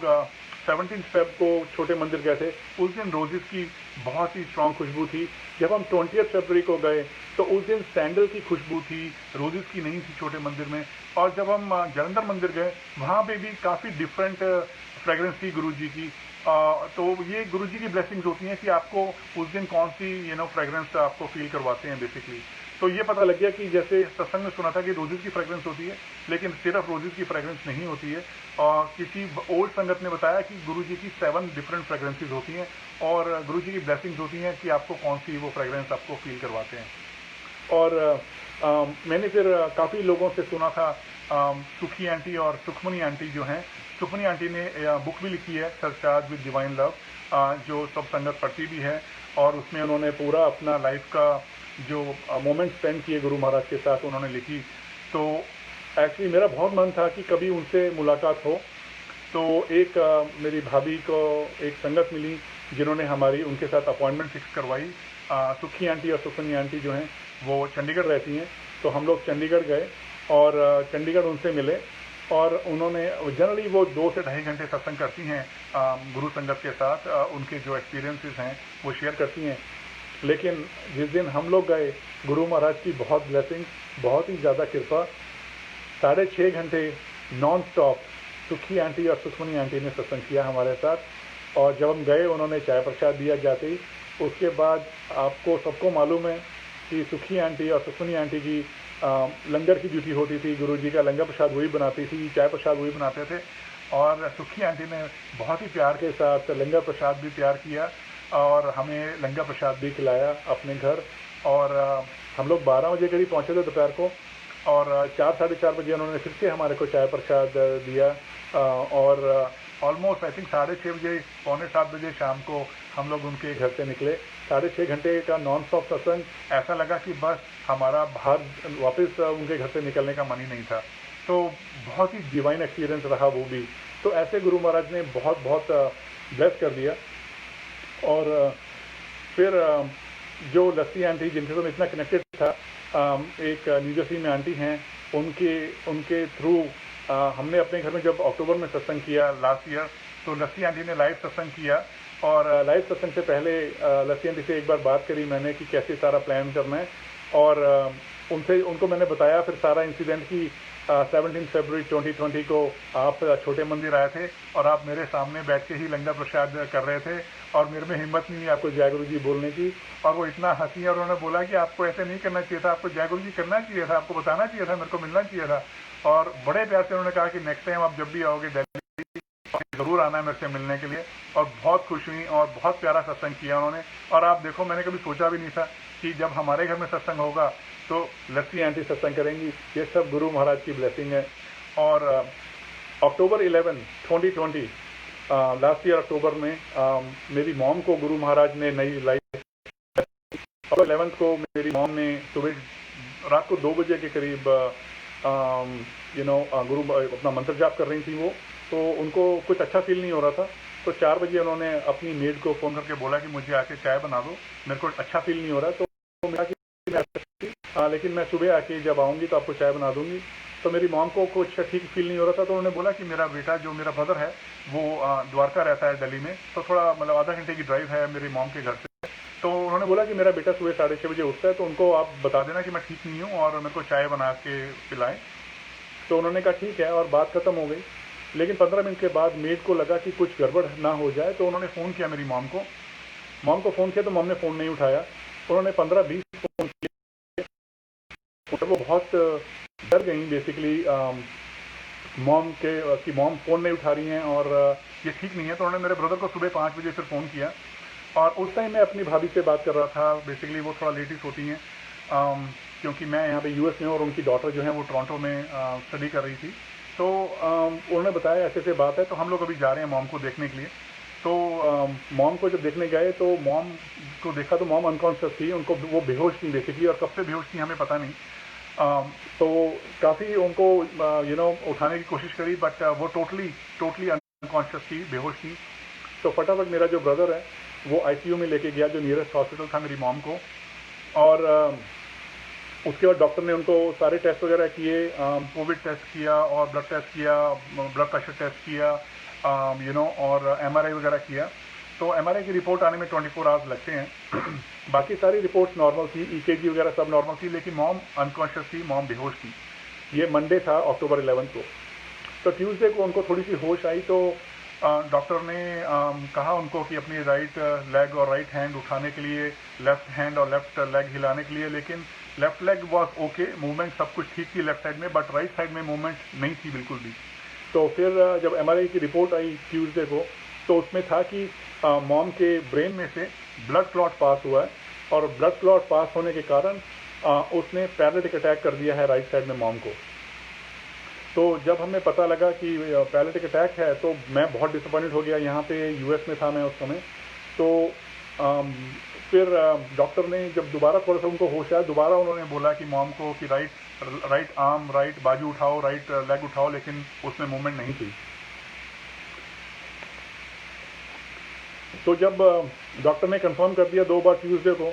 17 फेब को छोटे मंदिर गए थे, उस दिन रोजेस की बहुत ही स्ट्रांग खुशबू थी। जब हम 20 फरवरी को गए तो उस दिन सैंडल की खुशबू थी, रोजेस की नहीं थी छोटे मंदिर में। और जब हम जलंधर मंदिर गए वहाँ पे भी काफ़ी डिफरेंट फ्रेगरेंस थी गुरु जी की। तो ये गुरु जी की ब्लेसिंग्स होती हैं कि आपको उस दिन कौन सी फ्रेगरेंस आपको फील करवाते हैं बेसिकली। तो ये पता लग गया कि जैसे सत्संग में सुना था कि रोजेस की फ्रेगरेंस होती है, लेकिन सिर्फ रोजेस की फ्रेगरेंस नहीं होती है। और किसी ओल्ड संगत ने बताया कि गुरु जी की 7 डिफरेंट फ्रेगरेंसेस होती हैं और गुरु जी की ब्लेसिंग्स होती हैं कि आपको कौन सी वो फ्रेगरेंस आपको फील करवाते हैं। और मैंने फिर काफ़ी लोगों से सुना था, सुखी आंटी और सुखमनी आंटी जो हैं, सुखमनी आंटी ने बुक भी लिखी है सरचार्ज विद डिवाइन लव। जो सब संगत पढ़ती भी है, और उसमें उन्होंने पूरा अपना लाइफ का जो मोमेंट स्पेंड किए गुरु महाराज के साथ उन्होंने लिखी। तो एक्चुअली मेरा बहुत मन था कि कभी उनसे मुलाकात हो। तो एक मेरी भाभी को एक संगत मिली जिन्होंने हमारी उनके साथ अपॉइंटमेंट फिक्स करवाई। सुखी आंटी और सुखनी आंटी जो हैं वो चंडीगढ़ रहती हैं, तो हम लोग चंडीगढ़ गए और चंडीगढ़ उनसे मिले, और उन्होंने जनरली वो 2 से ढाई घंटे सत्संग करती हैं गुरु संगत के साथ। उनके जो एक्सपीरियंसेस हैं वो शेयर करती हैं। लेकिन जिस दिन हम लोग गए, गुरु महाराज की बहुत ब्लेसिंग, बहुत ही ज़्यादा कृपा। 6.5 घंटे नॉन स्टॉप सुखी आंटी और सुखमनी आंटी ने सत्संग किया हमारे साथ, और जब हम गए उन्होंने चाय प्रसाद दिया जाते ही। उसके बाद आपको सबको मालूम है कि सुखी आंटी और सुखमनी आंटी की लंगर की ड्यूटी होती थी। गुरुजी का लंगर प्रसाद वही बनाती थी, चाय प्रसाद वही बनाते थे, और सुखी आंटी ने बहुत ही प्यार के साथ लंगर प्रसाद भी तैयार किया और हमें लंगर प्रसाद भी खिलाया अपने घर। और हम लोग 12 बजे करीब पहुँचे थे दोपहर को, और 4 साढ़े 4 बजे उन्होंने फिर से हमारे को चाय प्रसाद दिया, और ऑलमोस्ट आई थिंक 6:30 बजे, पौने 7 बजे शाम को हम लोग उनके घर से निकले। 6.5 घंटे का नॉन स्टॉप सत्संग, ऐसा लगा कि बस हमारा बाहर वापस उनके घर से निकलने का मन ही नहीं था। तो बहुत ही डिवाइन एक्सपीरियंस रहा वो भी। तो ऐसे गुरु महाराज ने बहुत बहुत ब्लेस कर दिया। और फिर जो लस्सी आंटी जिनसे तो मैं इतना कनेक्टेड था, एक न्यू जर्सी में आंटी हैं, उनके थ्रू हमने अपने घर में जब अक्टूबर में सत्संग किया लास्ट ईयर, तो लस्सी आंटी ने लाइव सत्संग किया। और लाइव सत्संग से पहले लस्सी आंटी से एक बार बात करी मैंने कि कैसे सारा प्लान करना है, और उनको मैंने बताया फिर सारा इंसिडेंट की 17 फरवरी 2020 को आप छोटे मंदिर आए थे और आप मेरे सामने बैठ के ही लंगर प्रसाद कर रहे थे, और मेरे में हिम्मत नहीं है आपको जय गुरु जी बोलने की। और वो इतना हंसी, और उन्होंने बोला कि आपको ऐसे नहीं करना चाहिए था, आपको जय गुरु जी करना चाहिए था, आपको बताना चाहिए था, मेरे को मिलना चाहिए था। और बड़े प्यार से उन्होंने कहा कि नेक्स्ट टाइम आप जब भी आओगे दिल्ली जरूर आना है मेरे से मिलने के लिए। और बहुत खुश हुई और बहुत प्यारा सत्संग किया उन्होंने। और आप देखो, मैंने कभी सोचा भी नहीं था कि जब हमारे घर में सत्संग होगा तो लस्सी आंटी सत्संग करेंगी। ये सब गुरु महाराज की ब्लेसिंग है। और अक्टूबर 11, 2020 लास्ट ईयर अक्टूबर में मेरी मॉम को गुरु महाराज ने नई लाइफ। अक्टूबर 11 को मेरी मॉम ने सुबह रात को 2 बजे के करीब गुरु अपना मंत्र जाप कर रही थी वो, तो उनको कुछ अच्छा फील नहीं हो रहा था। तो 4 बजे उन्होंने अपनी मेड को फ़ोन करके बोला कि मुझे आके चाय बना दो, मेरे को अच्छा फील नहीं हो रहा। तो मैं लेकिन मैं सुबह आके जब आऊँगी तो आपको चाय बना दूंगी। तो मेरी मॉम को कुछ ठीक फील नहीं हो रहा था, तो उन्होंने बोला कि मेरा बेटा, जो मेरा ब्रदर है, वो द्वारका रहता है दिल्ली में, तो थोड़ा मतलब आधा घंटे की ड्राइव है मेरी मॉम के घर से। तो उन्होंने बोला कि मेरा बेटा सुबह 6:30 बजे उठता है, तो उनको आप बता देना कि मैं ठीक नहीं हूँ और मेरे को चाय बना के पिलाएं। तो उन्होंने कहा ठीक है, और बात खत्म हो गई। लेकिन 15 मिनट के बाद मेड को लगा कि कुछ गड़बड़ ना हो जाए, तो उन्होंने फ़ोन किया मेरी मॉम को फ़ोन किया, तो मॉम ने फ़ोन नहीं उठाया। उन्होंने 15-20 फ़ोन किए, वो बहुत डर गई बेसिकली मॉम कि मॉम फ़ोन नहीं उठा रही हैं और ये ठीक नहीं है। तो उन्होंने मेरे ब्रदर को सुबह 5 बजे फिर फ़ोन किया, और उस टाइम मैं अपनी भाभी से बात कर रहा था। बेसिकली वो थोड़ा लेट ही सोती हैं, क्योंकि मैं यहाँ पे यूएस में हूँ और उनकी डॉटर जो है वो टोरंटो में स्टडी कर रही थी। तो उन्होंने बताया ऐसे ऐसे बात है, तो हम लोग अभी जा रहे हैं मॉम को देखने के लिए। तो मॉम को जब देखने गए तो मॉम को देखा तो मॉम अनकॉन्शियस थी, उनको वो बेहोश थी बेसिकली, और कब से बेहोश थी हमें पता नहीं। तो काफ़ी उनको उठाने की कोशिश करी, बट वो टोटली अनकॉन्शियस थी, बेहोश थी। तो फटाफट मेरा जो ब्रदर है वो आईसीयू में लेके गया, जो नियरेस्ट हॉस्पिटल था मेरी मॉम को। और उसके बाद डॉक्टर ने उनको सारे टेस्ट वगैरह किए, कोविड टेस्ट किया और ब्लड टेस्ट किया, ब्लड प्रेशर टेस्ट किया, और एमआरआई वगैरह किया। तो एमआरआई की रिपोर्ट आने में 24 आवर्स लगते हैं। बाकी सारी रिपोर्ट्स नॉर्मल थी, ईकेजी वगैरह सब नॉर्मल थी, लेकिन मॉम अनकॉन्शियस थी, मॉम बेहोश थी। ये मंडे था अक्टूबर 11 को। तो ट्यूसडे को उनको थोड़ी सी होश आई, तो डॉक्टर ने कहा उनको कि अपनी राइट लेग और राइट हैंड उठाने के लिए, लेफ्ट हैंड और लेफ्ट लेग हिलाने के लिए। लेकिन left leg was okay, movement सब कुछ ठीक थी लेफ्ट साइड में, बट राइट साइड में मूवमेंट नहीं थी बिल्कुल भी। तो फिर जब एमआरआई की रिपोर्ट आई ट्यूसडे को, तो उसमें था कि मॉम के ब्रेन में से ब्लड क्लॉट पास हुआ है, और ब्लड क्लॉट पास होने के कारण उसने पैरालिटिक अटैक कर दिया है राइट साइड में मॉम को। तो जब हमें पता लगा कि पैरालिटिक अटैक है, तो मैं बहुत डिसअपॉइंटेड हो गया। यहाँ पे यूएस में था मैं उस समय, तो फिर डॉक्टर ने जब दोबारा थोड़ा सा उनको होश आया, दोबारा उन्होंने बोला कि मॉम को कि राइट आर्म, राइट बाजू उठाओ, राइट लेग उठाओ, लेकिन उसमें मूवमेंट नहीं थी। तो जब डॉक्टर ने कंफर्म कर दिया 2 बार ट्यूसडे को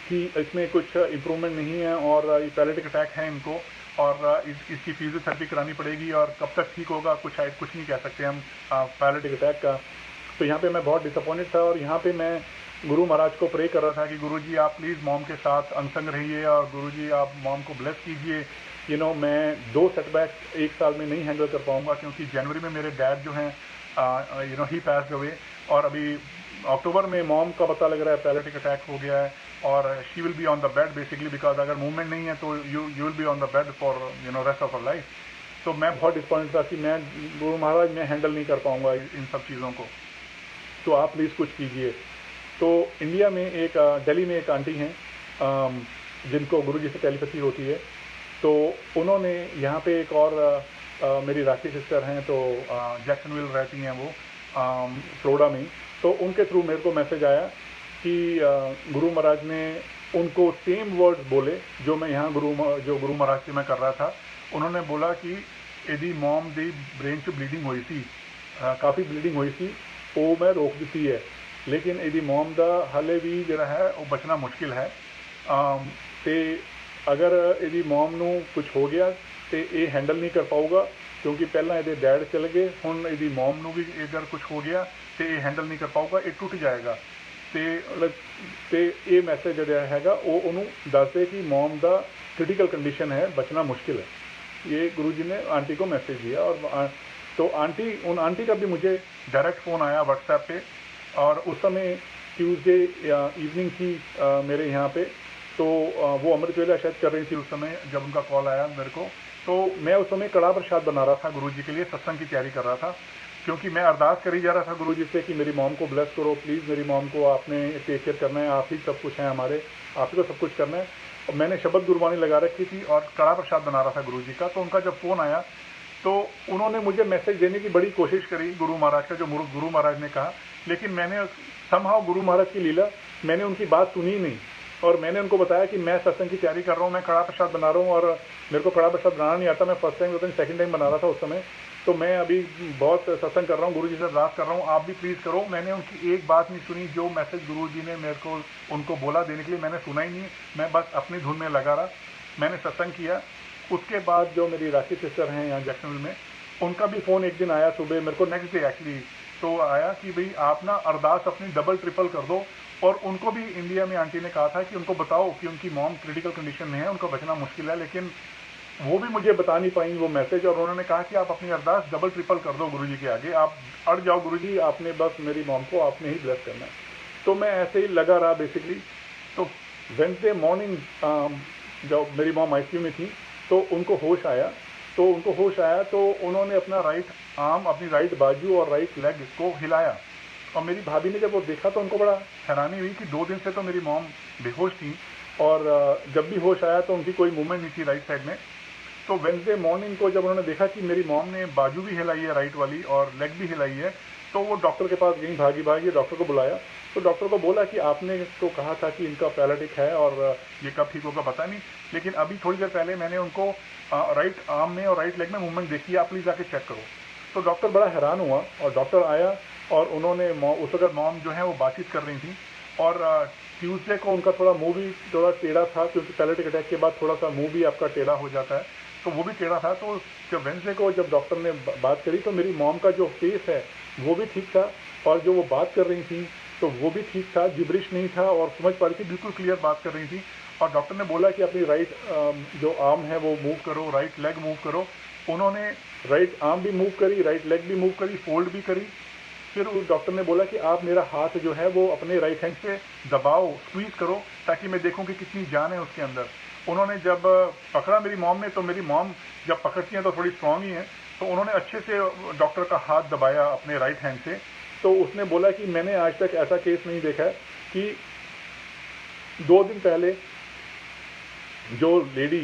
कि इसमें कुछ इम्प्रूवमेंट नहीं है और ये पैरालिटिक अटैक है इनको, और इसकी फिजियोथेरेपी करानी पड़ेगी, और कब तक ठीक होगा कुछ नहीं कह सकते हम पैरालिटिक अटैक का। तो यहाँ पे मैं बहुत डिसअपॉइंटेड था, और यहाँ पे मैं गुरु महाराज को प्रे कर रहा था कि गुरु जी आप प्लीज़ मॉम के साथ अनसंग रहिए, और गुरु जी आप मॉम को ब्लेस कीजिए। मैं 2 सेटबैक्स 1 साल में नहीं हैंडल कर पाऊँगा, क्योंकि जनवरी में मेरे डैड जो हैं ही पैस्ड अवे, और अभी अक्टूबर में मॉम का पता लग रहा है पैरालिटिक अटैक हो गया है, और she will be on the bed basically, because अगर मूवमेंट नहीं है तो you will be on the bed for rest of her life. तो मैं बहुत डिसअपॉइंटेड था कि मैं गुरु महाराज मैं हैंडल नहीं कर पाऊंगा इन सब चीज़ों को, तो आप प्लीज़ कुछ कीजिए। तो इंडिया में दिल्ली में एक आंटी हैं जिनको गुरु जी से टेलीपैथी होती है, तो उन्होंने यहाँ पे एक और मेरी राखी सिस्टर हैं, तो जैक्सनविल रहती हैं वो फ्लोरिडा में, तो उनके थ्रू मेरे को मैसेज आया कि गुरु महाराज ने उनको सेम वर्ड्स बोले जो मैं यहाँ गुरु महाराज से मैं कर रहा था। उन्होंने बोला कि यदि मॉम दी ब्रेन से ब्लीडिंग हुई थी, काफ़ी ब्लीडिंग हुई थी, वो मैं रोक दी है, लेकिन यदि मॉम दा हाले भी जरा है वो बचना मुश्किल है। ते अगर यदि मॉम नू कुछ हो गया तो ये हैंडल नहीं कर पाऊगा, क्योंकि पहला ये डैड चले गए, हुण यदि मॉम नू भी अगर कुछ हो गया तो ये हैंडल नहीं कर पाऊगा, ये टूट जाएगा। तो ये मैसेज जो हैगा वो उन्होंने दस दे कि मॉम दा क्रिटिकल कंडीशन है, बचना मुश्किल है। ये गुरुजी ने आंटी को मैसेज दिया, और तो आंटी का भी मुझे डायरेक्ट फ़ोन आया व्हाट्सएप पे, और उस समय ट्यूसडे इवनिंग थी मेरे यहाँ पे, तो वो अमृत वेला शायद कर रही थी उस समय जब उनका कॉल आया मेरे को। तो मैं उस समय कड़ा प्रसाद बना रहा था गुरुजी के लिए, सत्संग की तैयारी कर रहा था, क्योंकि मैं अरदास करी जा रहा था गुरुजी से कि मेरी मॉम को ब्लेस करो प्लीज़, मेरी मॉम को आपने टेक केयर करना है, आप ही सब कुछ है हमारे, आप ही को सब कुछ करना है। और मैंने शब्द गुरबानी लगा रखी थी और कड़ा प्रसाद बना रहा था गुरुजी का। तो उनका जब फ़ोन आया तो उन्होंने मुझे मैसेज देने की बड़ी कोशिश करी गुरु महाराज का, जो गुरु महाराज ने कहा, लेकिन मैंने समहाउ गुरु महाराज की लीला, मैंने उनकी बात सुनी नहीं, और मैंने उनको बताया कि मैं सत्संग की तैयारी कर रहा हूँ, मैं कड़ा प्रसाद बना रहा हूँ, और मेरे को कड़ा प्रसाद बनाना नहीं आता, मैं फर्स्ट टाइम सेकंड टाइम बना रहा था उस समय, तो मैं अभी बहुत सत्संग कर रहा हूँ, गुरु जी से अरदास कर रहा हूँ, आप भी प्लीज़ करो। मैंने उनकी एक बात नहीं सुनी, जो मैसेज गुरु जी ने मेरे को उनको बोला देने के लिए, मैंने सुना ही नहीं, मैं बस अपनी धुन में लगा रहा, मैंने सत्संग किया। उसके बाद जो मेरी राखी सिस्टर हैं यहाँ जैक्सनविल में, उनका भी फ़ोन एक दिन आया सुबह मेरे को, नेक्स्ट डे एक्चुअली, तो आया कि भाई आप ना अरदास अपनी डबल ट्रिपल कर दो, और उनको भी इंडिया में आंटी ने कहा था कि उनको बताओ कि उनकी मॉम क्रिटिकल कंडीशन में है, उनको बचना मुश्किल है, लेकिन वो भी मुझे बता नहीं पाई वो मैसेज, और उन्होंने कहा कि आप अपनी अरदास डबल ट्रिपल कर दो गुरुजी के आगे, आप अड़ जाओ गुरुजी, आपने बस मेरी मॉम को आपने ही ब्लेस करना है। तो मैं ऐसे ही लगा रहा बेसिकली। तो वेडनेसडे मॉर्निंग जब मेरी मॉम आईसीयू में थी तो उनको होश आया, तो उन्होंने अपना राइट आर्म, अपनी राइट बाजू और राइट लेग को हिलाया, और मेरी भाभी ने जब वो देखा तो उनको बड़ा हैरानी हुई कि 2 दिन से तो मेरी मॉम बेहोश थी, और जब भी होश आया तो उनकी कोई मूवमेंट नहीं थी राइट साइड में। तो वेडनेसडे मॉर्निंग को जब उन्होंने देखा कि मेरी मॉम ने बाजू भी हिलाई है राइट वाली और लेग भी हिलाई है, तो वो डॉक्टर के पास गई भागी, डॉक्टर को बुलाया, तो डॉक्टर को बोला कि आपने तो कहा था कि इनका पैरालिटिक है और ये कब ठीक होगा पता नहीं, लेकिन अभी थोड़ी देर पहले मैंने उनको राइट आर्म में और राइट लेग में मूवमेंट देखी है, आप प्लीज़ आके चेक करो। तो डॉक्टर बड़ा हैरान हुआ, और डॉक्टर आया और उन्होंने उस वक्त मॉम जो है वो बातचीत कर रही थी, और ट्यूसडे को उनका थोड़ा मुंह भी थोड़ा टेढ़ा था, क्योंकि पैरालिटिक अटैक के बाद थोड़ा सा मुंह भी आपका टेढ़ा हो जाता है, तो वो भी टेढ़ा था। तो जब वेडनेसडे को जब डॉक्टर ने बात करी तो मेरी मॉम का जो फेस है वो भी ठीक था, और जो वो बात कर रही थी तो वो भी ठीक था, जिब्रिश नहीं था, और समझ पा रही थी, बिल्कुल क्लियर बात कर रही थी। और डॉक्टर ने बोला कि अपनी राइट जो आर्म है वो मूव करो, राइट लेग मूव करो। उन्होंने राइट आर्म भी मूव करी, राइट लेग भी मूव करी, फोल्ड भी करी। फिर उस डॉक्टर ने बोला कि आप मेरा हाथ जो है वो अपने राइट हैंड से दबाओ, स्क्वीज करो, ताकि मैं देखूं कि कितनी जान है उसके अंदर। उन्होंने जब पकड़ा मेरी मॉम ने, तो मेरी मॉम जब पकड़ती हैं तो थोड़ी स्ट्रांग ही है, तो उन्होंने अच्छे से डॉक्टर का हाथ दबाया अपने राइट हैंड से। तो उसने बोला कि मैंने आज तक ऐसा केस नहीं देखा है कि 2 दिन पहले जो लेडी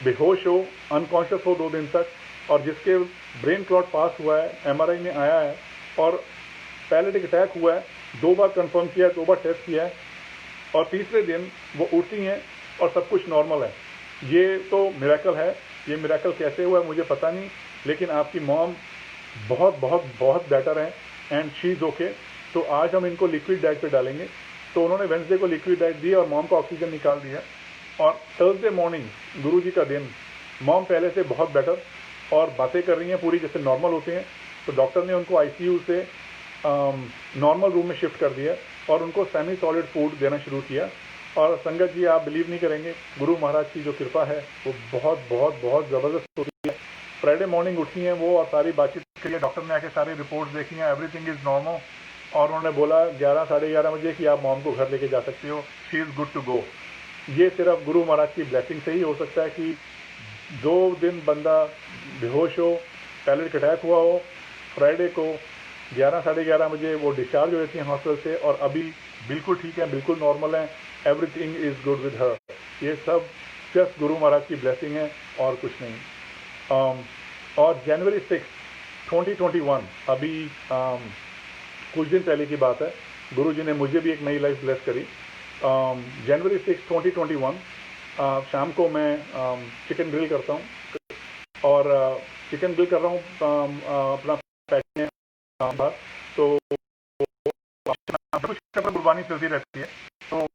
बेहोश हो, अनकॉन्शियस हो 2 दिन तक, और जिसके ब्रेन क्लॉट पास हुआ है, MRI में आया है और पैरालिटिक अटैक हुआ है, 2 बार कंफर्म किया है, 2 बार टेस्ट किया है, और तीसरे दिन वो उठती हैं और सब कुछ नॉर्मल है। ये तो मिरेकल है। ये मिरेकल कैसे हुआ है मुझे पता नहीं, लेकिन आपकी मॉम बहुत बहुत बहुत बेटर है एंड शी इज़ ओके। तो आज हम इनको लिक्विड डाइट पे डालेंगे। तो उन्होंने वेंसडे को लिक्विड डाइट दी और मॉम का ऑक्सीजन निकाल दिया, और थर्सडे मॉर्निंग गुरुजी का दिन मॉम पहले से बहुत बेटर और बातें कर रही हैं पूरी जैसे नॉर्मल होते हैं। तो डॉक्टर ने उनको आईसीयू से नॉर्मल रूम में शिफ्ट कर दिया और उनको सेमी सॉलिड फूड देना शुरू किया। और संगत जी, आप बिलीव नहीं करेंगे, गुरु महाराज की जो कृपा है वो बहुत बहुत बहुत ज़बरदस्त होती है। फ्राइडे मॉर्निंग उठी हैं वो और सारी बातचीत करी है, डॉक्टर ने आके सारी रिपोर्ट्स देखी हैं, एवरीथिंग इज़ नॉर्मल। और उन्होंने बोला 11 साढ़े 11 बजे कि आप मॉम को घर लेके जा सकते हो, she is good to go. ये सिर्फ गुरु महाराज की ब्लेसिंग से ही हो सकता है कि 2 दिन बंदा बेहोश हो, पैलिक अटैक हुआ हो, फ्राइडे को 11 साढ़े 11 बजे वो डिस्चार्ज हो जाती हैं हॉस्पिटल से और अभी बिल्कुल ठीक है, बिल्कुल नॉर्मल है, everything is good with her. ये सब जस्ट गुरु महाराज की ब्लेसिंग है और कुछ नहीं। और जनवरी 6, 2021 अभी कुछ दिन पहले की बात है, गुरु जी ने मुझे भी एक नई लाइफ ब्लेस करी। जनवरी 6, 2021 शाम को मैं चिकन ग्रिल करता हूँ और चिकन ग्रिल कर रहा हूँ अपना पैकिंग बार। तो कुछ गुरबानी चलती रहती है, तो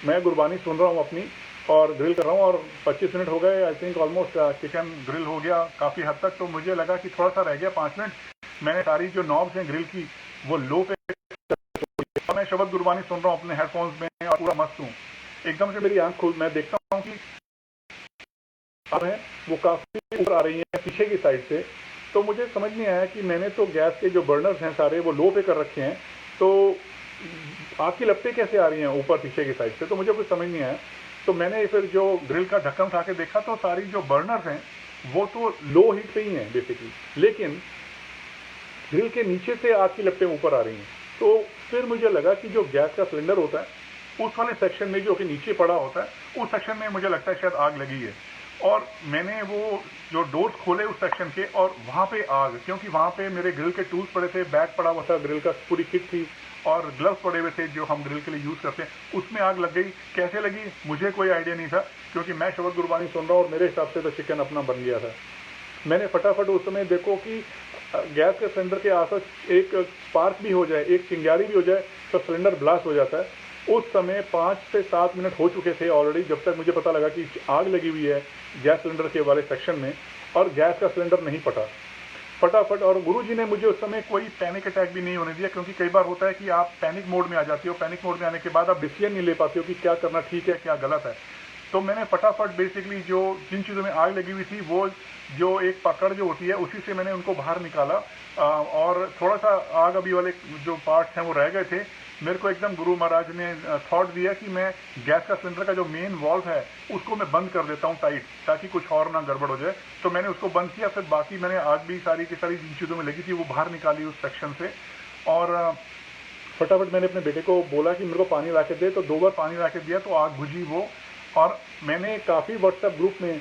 मैं गुरबानी सुन रहा हूँ अपनी और ग्रिल कर रहा हूँ, और 25 मिनट हो गए, I think almost chicken grill हो गया काफ़ी हद तक। तो मुझे लगा कि थोड़ा सा रह गया 5 मिनट। मैंने सारी जो नॉब्स हैं ग्रिल की वो लो पे, मैं शब्द गुरबानी सुन रहा हूँ अपने हेडफोन्स में और पूरा मस्त हूँ। एकदम से मेरी आंख खुल, मैं देखता हूँ कि है वो काफ़ी ऊपर आ रही है पीछे की साइड से। तो मुझे समझ नहीं आया कि मैंने तो गैस के जो बर्नर्स हैं सारे वो लो पे कर रखे हैं, तो आग की लपटें कैसे आ रही हैं ऊपर पीछे की साइड से, तो मुझे कुछ समझ नहीं आया। तो मैंने फिर जो ग्रिल का ढक्कन उठा के देखा तो सारी जो बर्नर्स हैं वो तो लो हीट पे ही हैं बेसिकली, लेकिन ग्रिल के नीचे से आग की लपटें ऊपर आ रही हैं। तो फिर मुझे लगा कि जो गैस का सिलेंडर होता है उस वाले सेक्शन में जो कि नीचे पड़ा होता है, उस सेक्शन में मुझे लगता है शायद आग लगी है। और मैंने वो जो डोर्स खोले उस सेक्शन के और वहाँ पे आग, क्योंकि वहाँ पे मेरे ग्रिल के टूल्स पड़े थे, बैग पड़ा हुआ था, ग्रिल का पूरी किट थी और ग्लव्स पड़े हुए थे जो हम ग्रिल के लिए यूज़ करते हैं, उसमें आग लग गई। कैसे लगी मुझे कोई आइडिया नहीं था, क्योंकि मैं शब्द गुरबानी सुन रहा हूँ और मेरे हिसाब से तो चिकन अपना बन गया था। मैंने फटाफट उस समय देखो कि गैस के सिलेंडर के आसपास एक स्पार्क भी हो जाए, एक चिंगारी भी हो जाए तो सिलेंडर ब्लास्ट हो जाता है। उस समय 5 से 7 मिनट हो चुके थे ऑलरेडी जब तक मुझे पता लगा कि आग लगी हुई है गैस सिलेंडर के वाले सेक्शन में और गैस का सिलेंडर नहीं फटा फटाफट। और गुरुजी ने मुझे उस समय कोई पैनिक अटैक भी नहीं होने दिया, क्योंकि कई बार होता है कि आप पैनिक मोड में आ जाते हो, पैनिक मोड में आने के बाद आप डिसीजन नहीं ले पाते हो कि क्या करना ठीक है क्या गलत है। तो मैंने फटाफट बेसिकली जो जिन चीज़ों में आग लगी हुई थी वो जो एक पकड़ जो होती है उसी से मैंने उनको बाहर निकाला, और थोड़ा सा आग अभी वाले जो पार्ट्स हैं वो रह गए थे। मेरे को एकदम गुरु महाराज ने थॉट दिया कि मैं गैस का सिलेंडर का जो मेन वॉल्व है उसको मैं बंद कर देता हूँ टाइट, ताकि कुछ और ना गड़बड़ हो जाए। तो मैंने उसको बंद किया, फिर बाकी मैंने आग भी सारी की सारी जिन चीज़ों में लगी थी वो बाहर निकाली उस सेक्शन से। और फटाफट मैंने अपने बेटे को बोला कि मेरे को पानी ला के दे, तो 2 बार पानी ला के दिया तो आग बुझी वो। और मैंने काफ़ी व्हाट्सएप ग्रुप में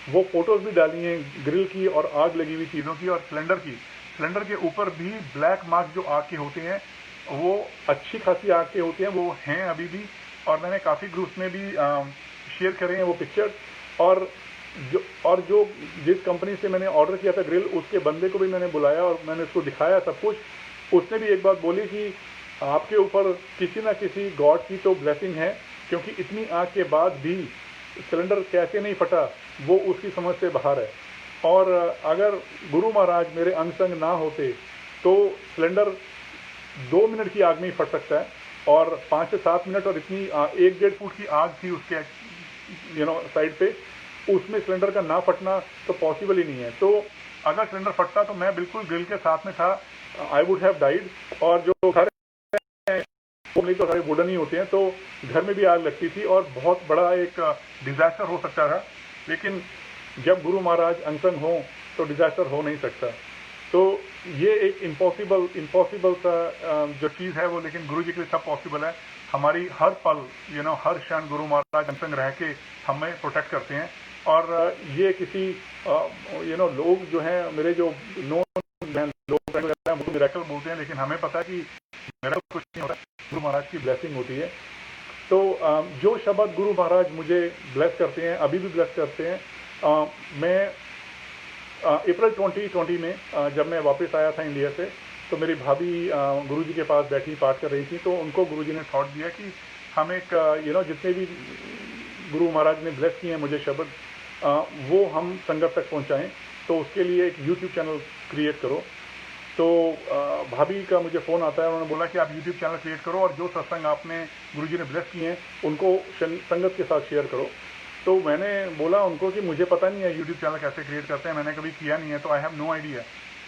वो फोटोज़ भी डाली हैं ग्रिल की और आग लगी हुई चीज़ों की और सिलेंडर की। सिलेंडर के ऊपर भी ब्लैक मार्क जो आग के होते हैं वो अच्छी खासी आग के होते हैं, वो हैं अभी भी। और मैंने काफ़ी ग्रुप्स में भी शेयर करे हैं वो पिक्चर। और जो जिस कंपनी से मैंने ऑर्डर किया था ग्रिल, उसके बंदे को भी मैंने बुलाया और मैंने उसको दिखाया सब कुछ। उसने भी एक बात बोली कि आपके ऊपर किसी ना किसी गॉड की तो ब्लेसिंग है, क्योंकि इतनी आग के बाद भी सिलेंडर कैसे नहीं फटा वो उसकी समझ से बाहर है। और अगर गुरु महाराज मेरे अंग संग ना होते तो सिलेंडर 2 मिनट की आग में ही फट सकता है, और 5 से 7 मिनट और इतनी 1-1.5 फुट की आग थी उसके साइड पे, उसमें सिलेंडर का ना फटना तो पॉसिबल ही नहीं है। तो अगर सिलेंडर फटता तो मैं बिल्कुल ग्रिल के साथ में था, आई वुड हैव डाइड। और जो घर नहीं तो सारे वुडन ही होते हैं, तो घर में भी आग लगती थी और बहुत बड़ा एक डिजास्टर हो सकता था। लेकिन जब गुरु महाराज अंग हो तो डिजास्टर हो नहीं सकता। तो ये एक इम्पॉसिबल सा जो चीज़ है वो, लेकिन गुरु जी के लिए सब पॉसिबल है। हमारी हर पल हर क्षण गुरु महाराज अंग रह के हमें प्रोटेक्ट करते हैं। और ये किसी लोग जो हैं मेरे जो नोन लोग मिरेकल बोलते हैं, लेकिन हमें पता है कि मेरा कुछ नहीं होता, गुरु महाराज की ब्लेसिंग होती है। तो जो शब्द गुरु महाराज मुझे ब्लेस करते हैं, अभी भी ब्लेस करते हैं, मैं अप्रैल 2020 में जब मैं वापस आया था इंडिया से, तो मेरी भाभी गुरुजी के पास बैठी पाठ कर रही थी, तो उनको गुरुजी ने थॉट दिया कि हम एक जितने भी गुरु महाराज ने ब्लेस किए हैं मुझे शब्द, वो हम संगत तक पहुंचाएं। तो उसके लिए एक यूट्यूब चैनल क्रिएट करो। तो भाभी का मुझे फ़ोन आता है, उन्होंने बोला कि आप यूट्यूब चैनल क्रिएट करो और जो सत्संग आपने गुरुजी ने ब्लेस किए हैं उनको संगत के साथ शेयर करो। तो मैंने बोला उनको कि मुझे पता नहीं है यूट्यूब चैनल कैसे क्रिएट करते हैं, मैंने कभी किया नहीं है, तो आई हैव नो आइडिया।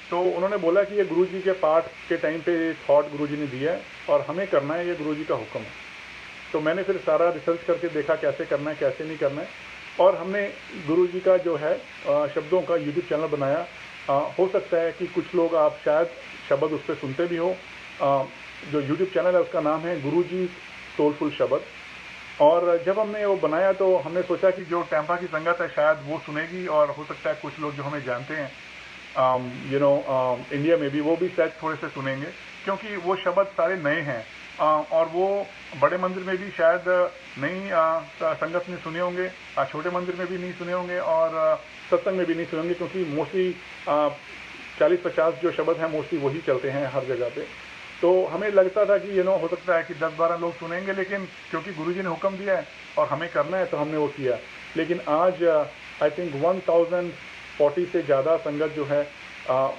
तो उन्होंने बोला कि ये गुरुजी के पाठ के टाइम पे थॉट गुरुजी ने दिया है और हमें करना है, ये गुरुजी का हुक्म है। तो मैंने फिर सारा रिसर्च करके देखा कैसे करना है, कैसे नहीं करना है, और हमने गुरुजी का जो है शब्दों का यूट्यूब चैनल बनाया। हो सकता है कि कुछ लोग आप शायद शब्द उस पर सुनते भी हो। जो यूट्यूब चैनल है उसका नाम है गुरुजी सोलफुल शब्द। और जब हमने वो बनाया तो हमने सोचा कि जो टैंपा की संगत है शायद वो सुनेगी, और हो सकता है कुछ लोग जो हमें जानते हैं इंडिया में भी, वो भी शायद थोड़े से सुनेंगे, क्योंकि वो शब्द सारे नए हैं। और वो बड़े मंदिर में भी शायद नहीं संगत ने सुने होंगे, छोटे मंदिर में भी नहीं सुने होंगे, और सत्संग में भी नहीं सुने होंगे, क्योंकि मोस्टली 40-50 जो शब्द हैं मोस्टली वही चलते हैं हर जगह पे। तो हमें लगता था कि हो सकता है कि 10-12 लोग सुनेंगे, लेकिन क्योंकि गुरुजी ने हुक्म दिया है और हमें करना है तो हमने वो किया। लेकिन आज आई थिंक 1040 से ज़्यादा संगत जो है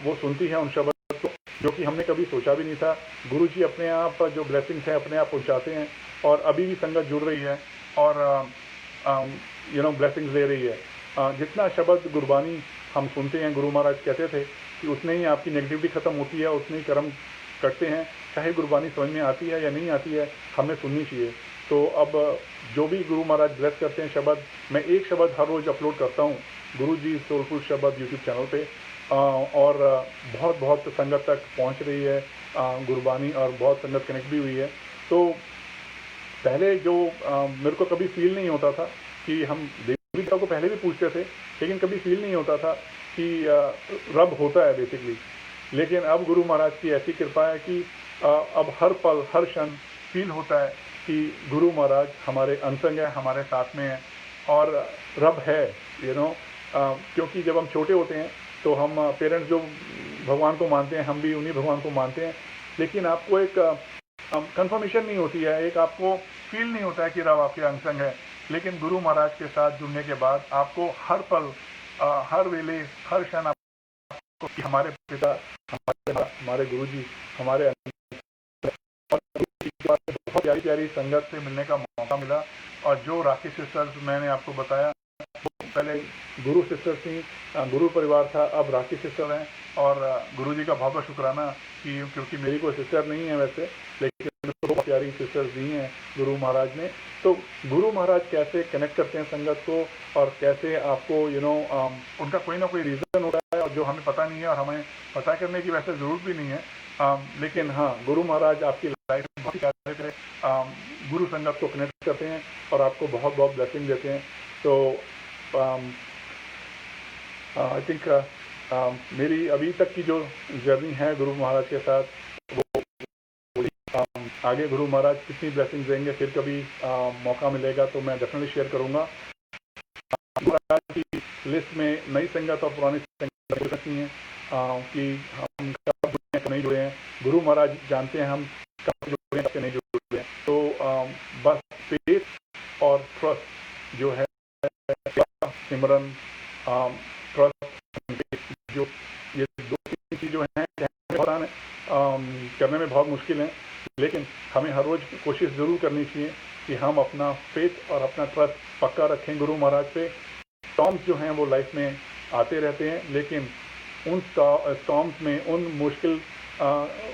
वो सुनती है उन शब्द को, जो कि हमने कभी सोचा भी नहीं था। गुरुजी अपने आप जो ब्लेसिंग्स हैं अपने आप पहुंचाते हैं, और अभी भी संगत जुड़ रही है और ब्लेसिंग्स दे रही है। जितना शब्द गुरबानी हम सुनते हैं, गुरु महाराज कहते थे कि उतने ही आपकी नेगेटिविटी खत्म होती है, उतने ही कर्म करते हैं। चाहे गुरबानी समझ में आती है या नहीं आती है, हमें सुननी चाहिए। तो अब जो भी गुरु महाराज ब्लेस करते हैं शब्द, मैं एक शब्द हर रोज़ अपलोड करता हूँ गुरुजी सोलफुल शब्द यूट्यूब चैनल पे, और बहुत बहुत संगत तक पहुँच रही है गुरबानी, और बहुत संगत कनेक्ट भी हुई है। तो पहले जो मेरे को कभी फील नहीं होता था कि हम देवी देवता को पहले भी पूछते थे, लेकिन कभी फील नहीं होता था कि रब होता है बेसिकली। लेकिन अब गुरु महाराज की ऐसी कृपा है कि अब हर पल हर क्षण फील होता है कि गुरु महाराज हमारे अंसंग है, हमारे साथ में है, और रब है। क्योंकि जब हम छोटे होते हैं तो हम पेरेंट्स जो भगवान को मानते हैं, हम भी उन्हीं भगवान को मानते हैं, लेकिन आपको एक कंफर्मेशन नहीं होती है, एक आपको फील नहीं होता है कि रब आपके अंसंग है। लेकिन गुरु महाराज के साथ जुड़ने के बाद आपको हर पल हर वेले हर क्षण आपको कि हमारे पिता, हमारे गुरुजी, हमारे बहुत प्यारी प्यारी संगत से मिलने का मौका मिला। और जो राखी सिस्टर्स मैंने आपको बताया, पहले गुरु सिस्टर थी, गुरु परिवार था, अब राखी सिस्टर हैं। और गुरुजी का बहुत बहुत शुक्राना कि क्योंकि मेरी कोई सिस्टर नहीं है वैसे, लेकिन बहुत प्यारी सिस्टर्स दी हैं गुरु महाराज ने। तो गुरु महाराज कैसे कनेक्ट करते हैं संगत को, और कैसे आपको उनका कोई ना कोई रीज़न होता है और जो हमें पता नहीं है, और हमें पता करने की वैसे ज़रूरत भी नहीं है। लेकिन हाँ, गुरु महाराज आपकी लाइफ में बहुत प्यारे प्यारे गुरु संगत को कनेक्ट करते हैं और आपको बहुत बहुत ब्लेसिंग देते हैं। तो आई थिंक मेरी अभी तक की जो जर्नी है गुरु महाराज के साथ, वो आगे गुरु महाराज कितनी ब्लेसिंग देंगे, फिर कभी मौका मिलेगा तो मैं डेफिनेटली शेयर करूंगा। महाराज की लिस्ट में नई संगत और पुरानी संगत नहीं है कि हम कब जुड़े हैं, कब नहीं जुड़े हैं। गुरु महाराज जानते हैं हम कब जुड़े हैं, कब नहीं जुड़े हैं। तो बस फेथ और ट्रस्ट जो है, सिमरन, ट्रस्ट, जो ये दो तीन चीज़ जो हैं करने में बहुत मुश्किल है, लेकिन हमें हर रोज़ कोशिश ज़रूर करनी चाहिए कि हम अपना फेथ और अपना ट्रस्ट पक्का रखें गुरु महाराज पे। स्टॉर्म्स जो हैं वो लाइफ में आते रहते हैं, लेकिन उन स्टॉर्म्स में, उन मुश्किल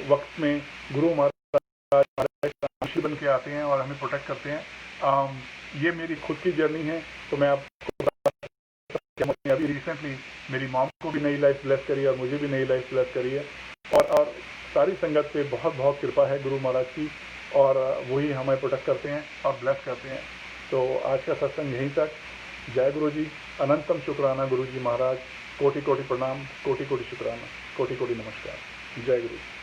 वक्त में गुरु महाराज बन के आते हैं और हमें प्रोटेक्ट करते हैं। ये मेरी खुद की जर्नी है, तो मैं आपको अभी रिसेंटली मेरी मॉम को भी नई लाइफ ब्लेस करी और मुझे भी नई लाइफ ब्लेस करी है, और सारी संगत पे बहुत बहुत कृपा है गुरु महाराज की, और वही हमें प्रोटेक्ट करते हैं और ब्लेस करते हैं। तो आज का सत्संग यहीं तक। जय गुरु जी, अनंतम शुक्राना गुरु जी महाराज, कोटि कोटि प्रणाम, कोटि कोटि शुक्राना, कोटि कोटि नमस्कार। जय गुरु।